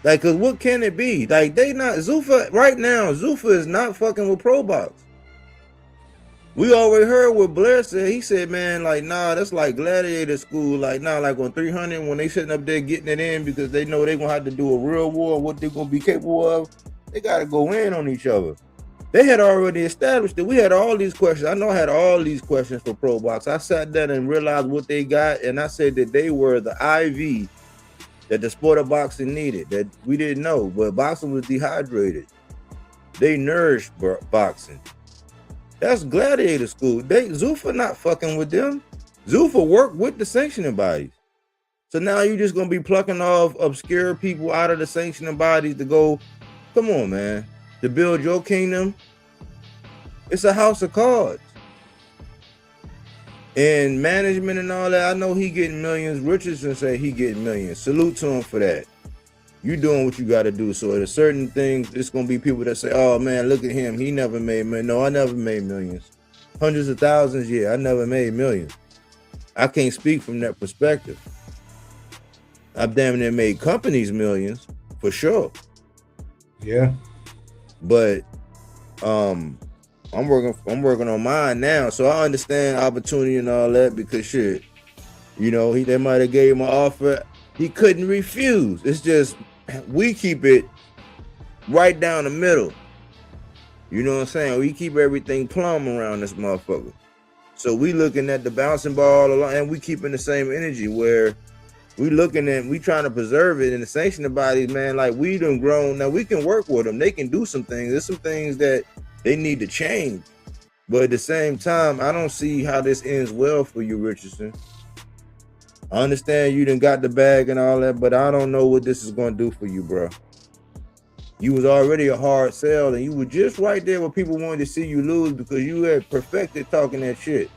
Like, cause what can it be? Like, they not Zuffa right now. Zuffa is not fucking with Pro Box. We already heard what Blair said. He said, man, like, nah, that's like gladiator school. Like, nah, like on 300 when they sitting up there getting it in because they know they're gonna have to do a real war, what they're gonna be capable of. They gotta go in on each other. They had already established that we had all these questions. I know I had all these questions for Pro Box. I sat down and realized what they got, and I said that they were the IV that the sport of boxing needed, that we didn't know, but boxing was dehydrated. They nourished boxing. That's gladiator school. Zuffa not fucking with them. Zuffa worked with the sanctioning bodies. So now you're just gonna be plucking off obscure people out of the sanctioning bodies to go, come on, man, to build your kingdom. It's a house of cards. And management and all that, I know he getting millions. Richardson said he getting millions. Salute to him for that. You doing what you got to do. So there's certain things, it's going to be people that say, oh man, look at him. He never made millions. No, I never made millions. Hundreds of thousands, yeah, I never made millions. I can't speak from that perspective. I've damn near made companies millions, for sure. Yeah. But I'm working on mine now, so I understand opportunity and all that because shit, you know, they might have gave him an offer he couldn't refuse. It's just we keep it right down the middle. You know what I'm saying? We keep everything plumb around this motherfucker. So we looking at the bouncing ball along, and we keeping the same energy where we trying to preserve it in the sanctioning bodies, man. Like we done grown. Now we can work with them. They can do some things. There's some things that they need to change. But at the same time, I don't see how this ends well for you, Richardson. I understand you done got the bag and all that, but I don't know what this is going to do for you, bro. You was already a hard sell, and you were just right there where people wanted to see you lose because you had perfected talking that shit.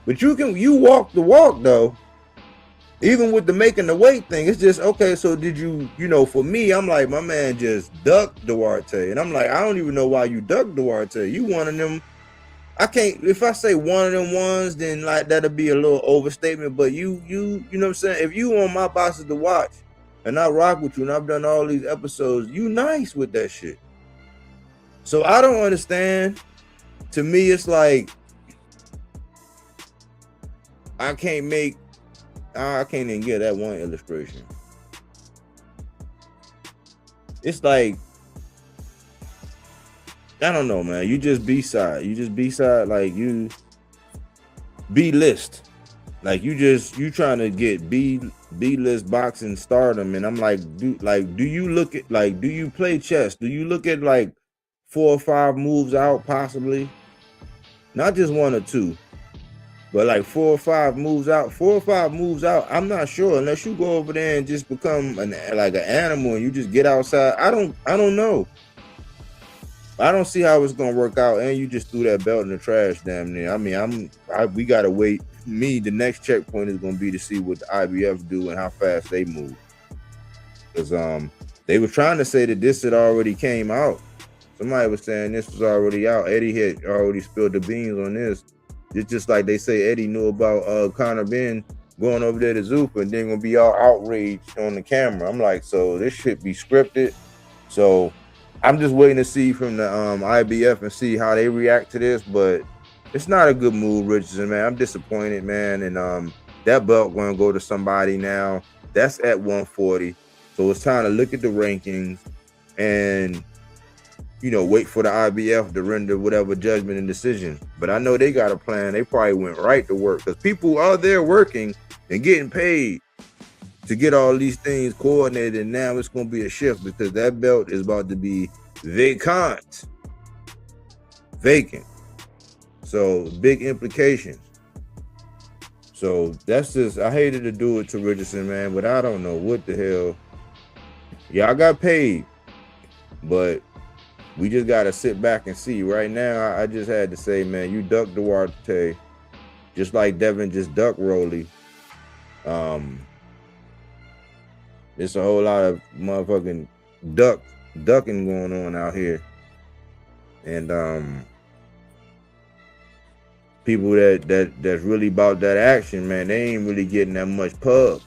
But you walk the walk, though. Even with the making the weight thing, it's just, okay, so did you know, for me, I'm like, my man just ducked Duarte. And I'm like, I don't even know why you ducked Duarte. You one of them, I can't, if I say one of them ones, then like that'll be a little overstatement. But you know what I'm saying? If you on my boxes to watch and I rock with you and I've done all these episodes, you nice with that shit. So I don't understand. To me, it's like, I can't even get that one illustration. It's like, I don't know, man. You just B-side. Like you B-list. Like you trying to get B-list boxing stardom. And I'm like, do you look at, like, do you play chess? Do you look at like 4 or 5 moves out possibly? Not just 1 or 2. But like 4 or 5 moves out, I'm not sure unless you go over there and just become like an animal and you just get outside. I don't know. I don't see how it's gonna work out. And you just threw that belt in the trash, damn near. I mean, we gotta wait. The next checkpoint is gonna be to see what the IBF do and how fast they move. Because they were trying to say that this had already came out. Somebody was saying this was already out. Eddie had already spilled the beans on this. It's just like they say Eddie knew about Conor Ben going over there to Zuffa and then gonna be all outraged on the camera. I'm like, so this should be scripted. So I'm just waiting to see from the IBF and see how they react to this. But it's not a good move, Richardson, man. I'm disappointed, man. And that belt gonna go to somebody now. That's at 140. So it's time to look at the rankings and, you know, wait for the IBF to render whatever judgment and decision. But I know they got a plan. They probably went right to work because people are there working and getting paid to get all these things coordinated. And now it's going to be a shift because that belt is about to be vacant. So big implications. So that's just, I hated to do it to Richardson, man, but I don't know what the hell. Y'all got paid, but we just got to sit back and see. Right now, I just had to say, man, you ducked Duarte, just like Devin just ducked Rolly. There's a whole lot of motherfucking ducking going on out here. And people that's really about that action, man, they ain't really getting that much pub.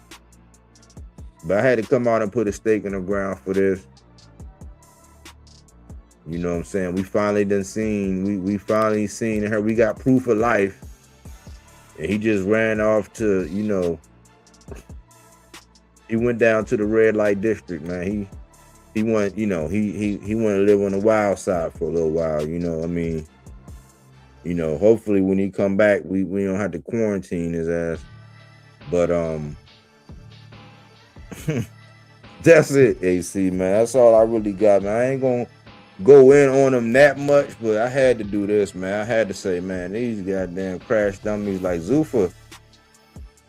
But I had to come out and put a stake in the ground for this. You know what I'm saying? We finally done seen, we finally seen her. We got proof of life. And he just ran off to, you know, he went down to the red light district, man. He went, you know, he wanted to live on the wild side for a little while, you know. I mean, you know, hopefully when he come back, we don't have to quarantine his ass. But that's it, AC, man. That's all I really got, man. I ain't gonna go in on him that much, but I had to do this, man. I had to say, man, these goddamn crash dummies like Zuffa,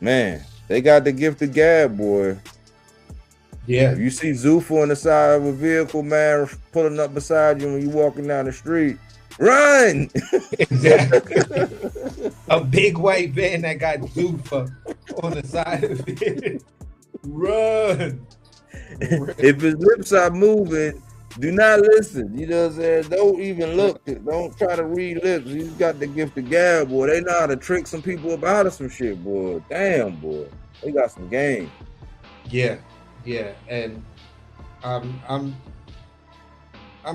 man, they got the gift of gab, boy. Yeah. If you see Zuffa on the side of a vehicle, man, pulling up beside you when you walking down the street, run! Exactly. A big white van that got Zuffa on the side of it. Run! If his lips are moving, do not listen. You know what I'm saying? Don't even look. Don't try to read lips. He's got the gift of gab, boy. They know how to trick some people up out of some shit, boy. Damn, boy. They got some game. Yeah, yeah. And I'm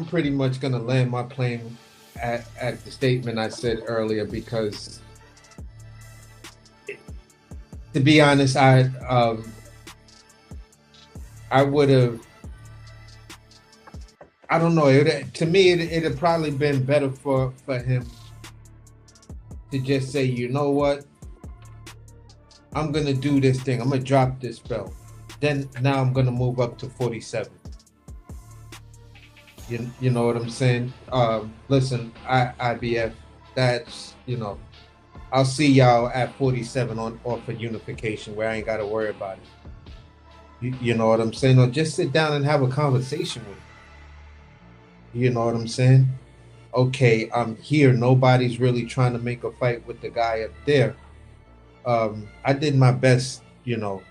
pretty much gonna land my plane at the statement I said earlier, because to be honest, I would have, I don't know, to me it'd have probably been better for him to just say, you know what, I'm gonna do this thing, I'm gonna drop this belt, then now I'm gonna move up to 47. You know what I'm saying? Listen, IBF, that's, you know, I'll see y'all at 47 off of unification, where I ain't gotta worry about it. You know what I'm saying? Or just sit down and have a conversation with him. You know what I'm saying? Okay, I'm here. Nobody's really trying to make a fight with the guy up there. I did my best, you know,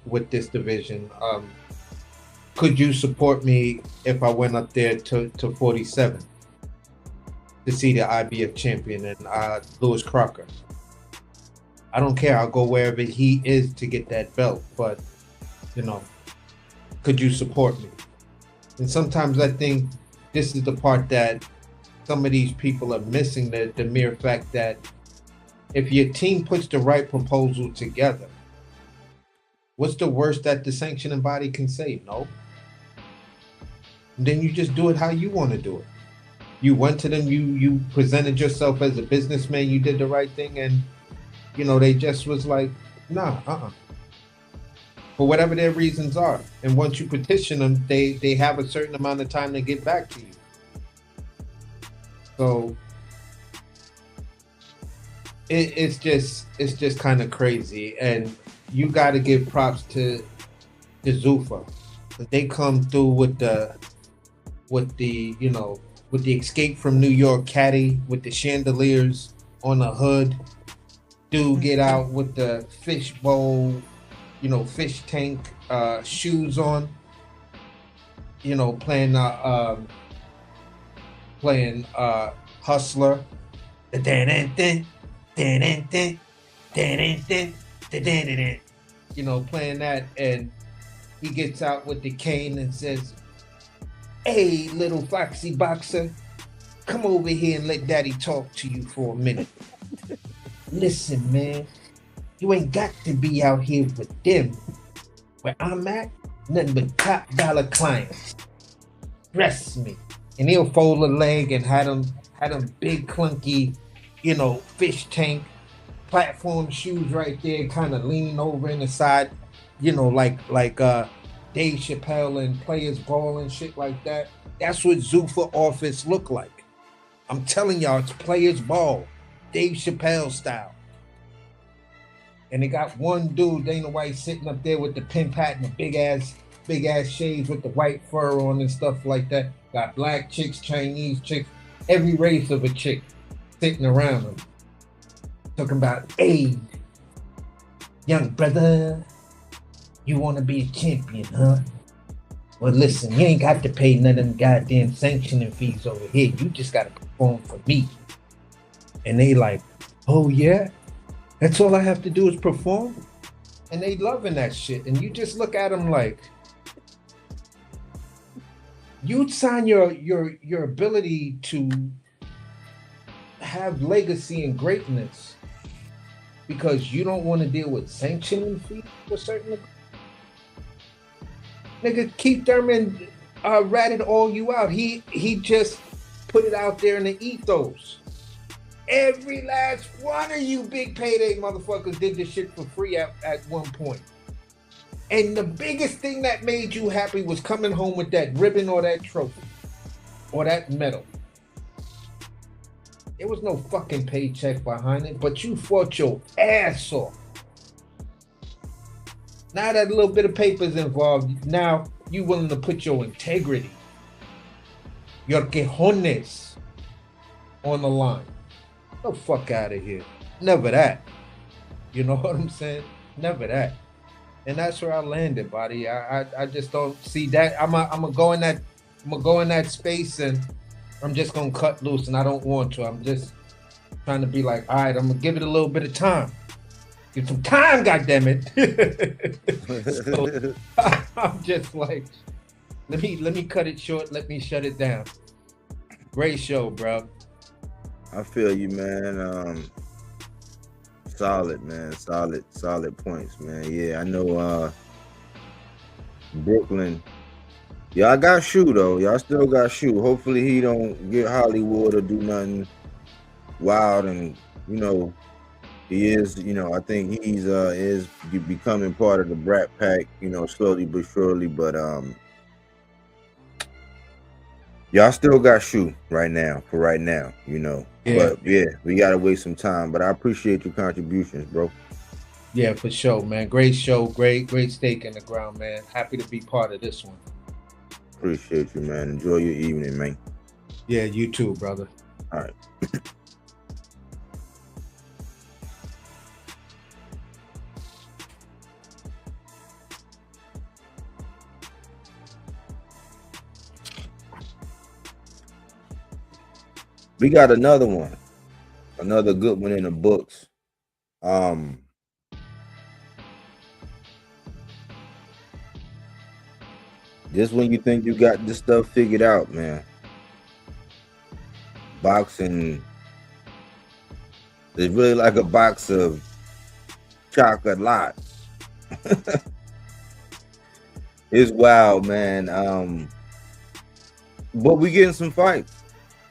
with this division. Could you support me if I went up there to 47 to see the IBF champion and Lewis Crocker? I don't care. I'll go wherever he is to get that belt. But, you know, could you support me? And sometimes I think this is the part that some of these people are missing, the mere fact that if your team puts the right proposal together, what's the worst that the sanctioning body can say? No. And then you just do it how you want to do it. You went to them, you presented yourself as a businessman, you did the right thing, and, you know, they just was like, nah, for whatever their reasons are. And once you petition them, they have a certain amount of time to get back to you. So it's just kind of crazy. And you got to give props to Zuffa. They come through with the you know, with the Escape from New York caddy with the chandeliers on the hood. Dude get out with the fish bowl, you know, fish tank shoes on, you know, playing Hustler, you know, playing that, and he gets out with the cane and says, "Hey, little foxy boxer, come over here and let daddy talk to you for a minute. Listen, man, you ain't got to be out here with them. Where I'm at, nothing but top dollar clients. Trust me." And he'll fold a leg and had them big clunky, you know, fish tank platform shoes right there, kind of leaning over in the side, you know, like Dave Chappelle and Players Ball and shit like that. That's what Zuffa office look like. I'm telling y'all, it's Players Ball, Dave Chappelle style. And they got one dude, Dana White, sitting up there with the pimp hat and the big ass shades with the white fur on and stuff like that. Got black chicks, Chinese chicks, every race of a chick sitting around him. Talking about, "Hey, young brother, You want to be a champion, huh? Well, listen, you ain't got to pay none of them goddamn sanctioning fees over here. You just got to perform for me. And they like, oh yeah? That's all I have to do is perform? And they loving that shit. And you just look at them like, you'd sign your ability to have legacy and greatness because you don't want to deal with sanctioning fees to a certain degree. Nigga, Keith Thurman ratted all you out. He just put it out there in the ethos. Every last one of you big payday motherfuckers did this shit for free at one point. And the biggest thing that made you happy was coming home with that ribbon or that trophy or that medal. There was no fucking paycheck behind it, but you fought your ass off. Now that little bit of paper's involved, now you willing to put your integrity, your quejones on the line. The fuck out of here. Never that. You know what I'm saying? Never that. And that's where I landed, buddy. I just don't see that. I'm gonna go in that space and I'm just gonna cut loose, and I don't want to. I'm just trying to be like, all right, I'm gonna give it a little bit of time. Give some time, goddammit. So I'm just like, let me cut it short. Let me shut it down. Great show, bro. I feel you, man. Solid, man. Solid points, man. Yeah, I know Brooklyn. Y'all got Shoe though. Y'all still got Shoe. Hopefully he don't get Hollywood or do nothing wild. And he is. I think he's is becoming part of the Brat Pack. Slowly but surely. But y'all still got Shoe right now. For right now, Yeah. But yeah, we gotta wait some time. But I appreciate your contributions, bro. Yeah, for sure, man. Great show. Great stake in the ground, man. Happy to be part of this one. Appreciate you, man. Enjoy your evening, man. Yeah, you too, brother. All right. We got another one. Another good one in the books. Just when you think you got this stuff figured out, man. Boxing is really like a box of chocolates. It's wild, man. But we getting some fights.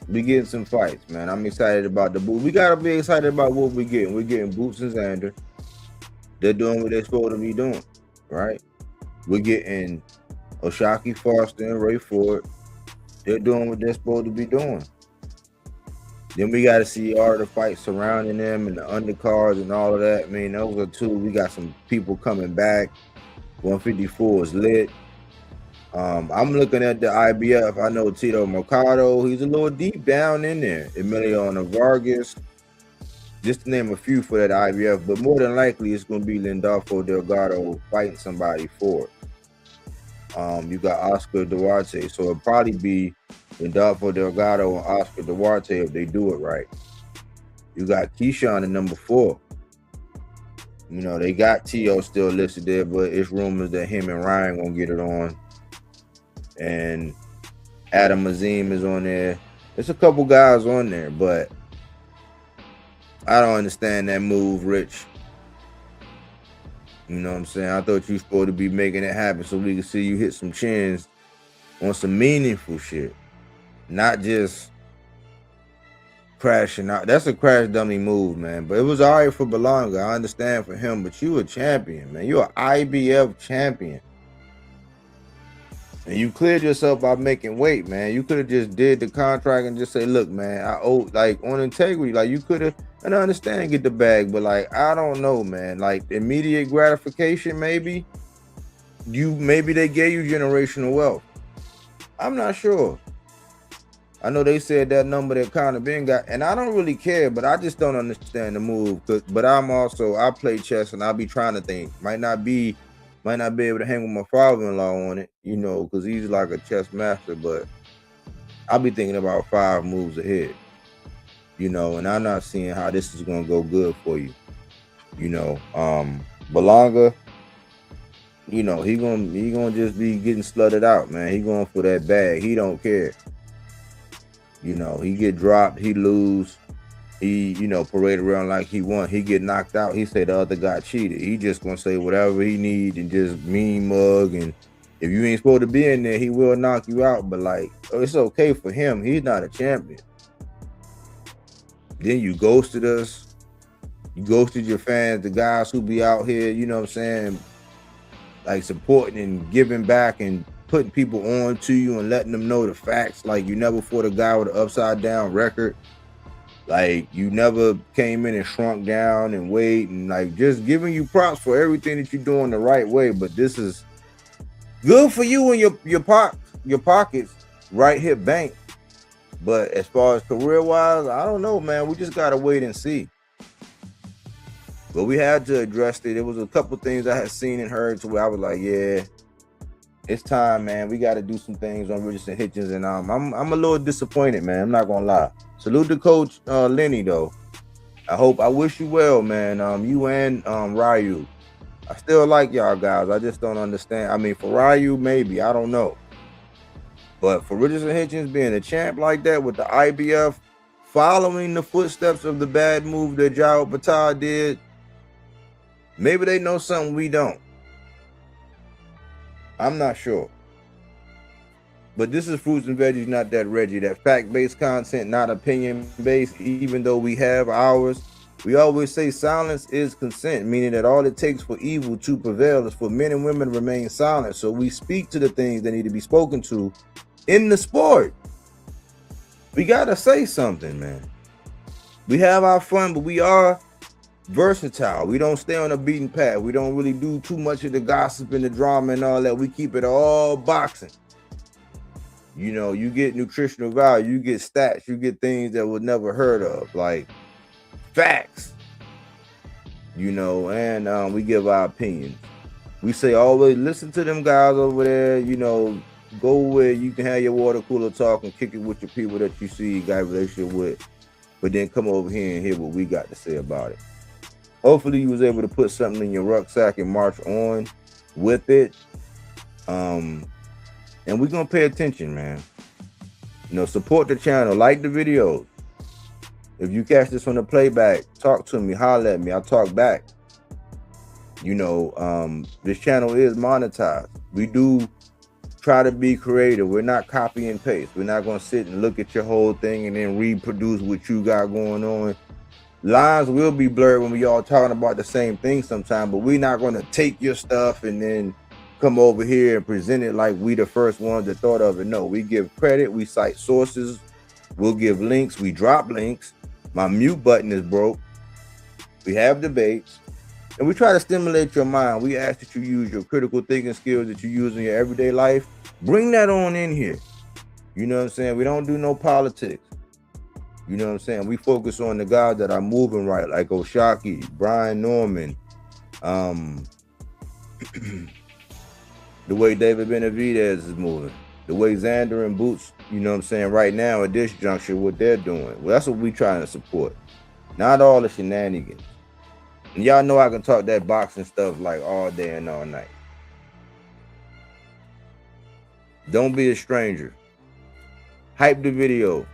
Man. I'm excited about the boot. We gotta be excited about what we're getting. We're getting Boots and Xander. They're doing what they're supposed to be doing, right? We're getting O'Shaquie Foster and Ray Ford. They're doing what they're supposed to be doing. Then we got to see all the fights surrounding them and the undercards and all of that. I mean, those are two. We got some people coming back. 154 is lit. I'm looking at the IBF. I know Tito Mercado. He's a little deep down in there. Emiliano Vargas. Just to name a few for that IBF. But more than likely, it's going to be Lindolfo Delgado fighting somebody for it. You got Oscar Duarte. So it'll probably be Lindolfo Delgado and Oscar Duarte if they do it right. You got Keyshawn at number 4. They got T.O. still listed there, but it's rumors that him and Ryan going to get it on. And Adam Azim is on there. There's a couple guys on there, but I don't understand that move, Rich. You know what I'm saying? I thought you were supposed to be making it happen so we could see you hit some chins on some meaningful shit. Not just crashing out. That's a crash dummy move, man. But it was all right for Berlanga. I understand for him, but you a champion, man. You're an IBF champion. And you cleared yourself by making weight, man. You could have just did the contract and just say, look, man, I owe, like, on integrity. Like, you could have, and I understand, get the bag, but, like, I don't know, man. Like, immediate gratification, maybe they gave you generational wealth. I'm not sure. I know they said that number that Conor Ben got, and I don't really care, but I just don't understand the move. But I play chess and I'll be trying to think. Might Might not be able to hang with my father-in-law on it, you know, because he's like a chess master, but I'll be thinking about 5 moves ahead, you know, and I'm not seeing how this is going to go good for you, you know. Berlanga, you know, he gonna just be getting slutted out, man. He going for that bag. He don't care. You know, he get dropped, he lose. He, you know, parade around like he won. He get knocked out. He say the other guy cheated. He just gonna say whatever he need and just mean mug. And if you ain't supposed to be in there, he will knock you out. But like, it's okay for him. He's not a champion. Then you ghosted us. You ghosted your fans, the guys who be out here, you know what I'm saying, like supporting and giving back and putting people on to you and letting them know the facts. Like, you never fought a guy with an upside down record. Like, you never came in and shrunk down and weighed, and like just giving you props for everything that you're doing the right way. But this is good for you and your pockets, right here, bank. But as far as career wise, I don't know, man. We just gotta wait and see. But we had to address it. There was a couple things I had seen and heard to where I was like, yeah, it's time, man. We got to do some things on Richardson, Hitchins, and I'm a little disappointed, man. I'm not gonna lie. Salute to Coach Lenny though. I wish you well, man. You and Ryu. I still like y'all guys. I just don't understand. I mean, for Ryu, maybe, I don't know. But for Richardson Hitchins being a champ like that with the IBF, following the footsteps of the bad move that Jao Patel did, maybe they know something we don't. I'm not sure. But this is Fruits and Veggies, not that Reggie. That fact-based content, not opinion-based, even though we have ours. We always say silence is consent, meaning that all it takes for evil to prevail is for men and women to remain silent. So we speak to the things that need to be spoken to in the sport. We got to say something, man. We have our fun, but we are versatile. We don't stay on a beaten path. We don't really do too much of the gossip and the drama and all that. We keep it all boxing. You know, you get nutritional value, you get stats, you get things that were never heard of, like facts. You know, and we give our opinions. We say always listen to them guys over there. You know, go where you can have your water cooler talk and kick it with your people that you see you got a relationship with, but then come over here and hear what we got to say about it. Hopefully you was able to put something in your rucksack and march on with it. And we're going to pay attention, man. You know, support the channel. Like the videos. If you catch this on the playback, talk to me. Holler at me. I'll talk back. You know, this channel is monetized. We do try to be creative. We're not copy and paste. We're not going to sit and look at your whole thing and then reproduce what you got going on. Lines will be blurred when we all talking about the same thing sometimes, but we're not going to take your stuff and then come over here and present it like we the first ones that thought of it. No, we give credit, we cite sources, we'll give links, we drop links. My mute button is broke. We have debates, and we try to stimulate your mind. We ask that you use your critical thinking skills that you use in your everyday life. Bring that on in here. You know what I'm saying? We don't do no politics. You know what I'm saying? We focus on the guys that are moving right, like Oshaki, Brian Norman, the way David Benavidez is moving, the way Xander and Boots, you know what I'm saying, right now at this juncture, what they're doing. Well, that's what we trying to support. Not all the shenanigans. And y'all know I can talk that boxing stuff like all day and all night. Don't be a stranger. Hype the video.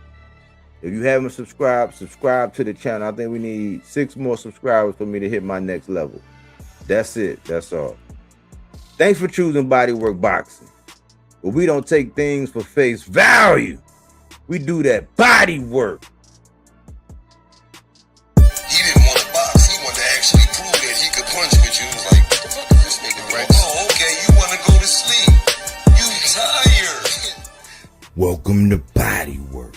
If you haven't subscribed, subscribe to the channel. I think we need 6 more subscribers for me to hit my next level. That's it. That's all. Thanks for choosing Bodywork Boxing. But we don't take things for face value. We do that body work. He didn't want to box. He wanted to actually prove that he could punch with you. He was like, what the fuck is this nigga, right? Oh, okay, you want to go to sleep. You tired. Welcome to Bodywork.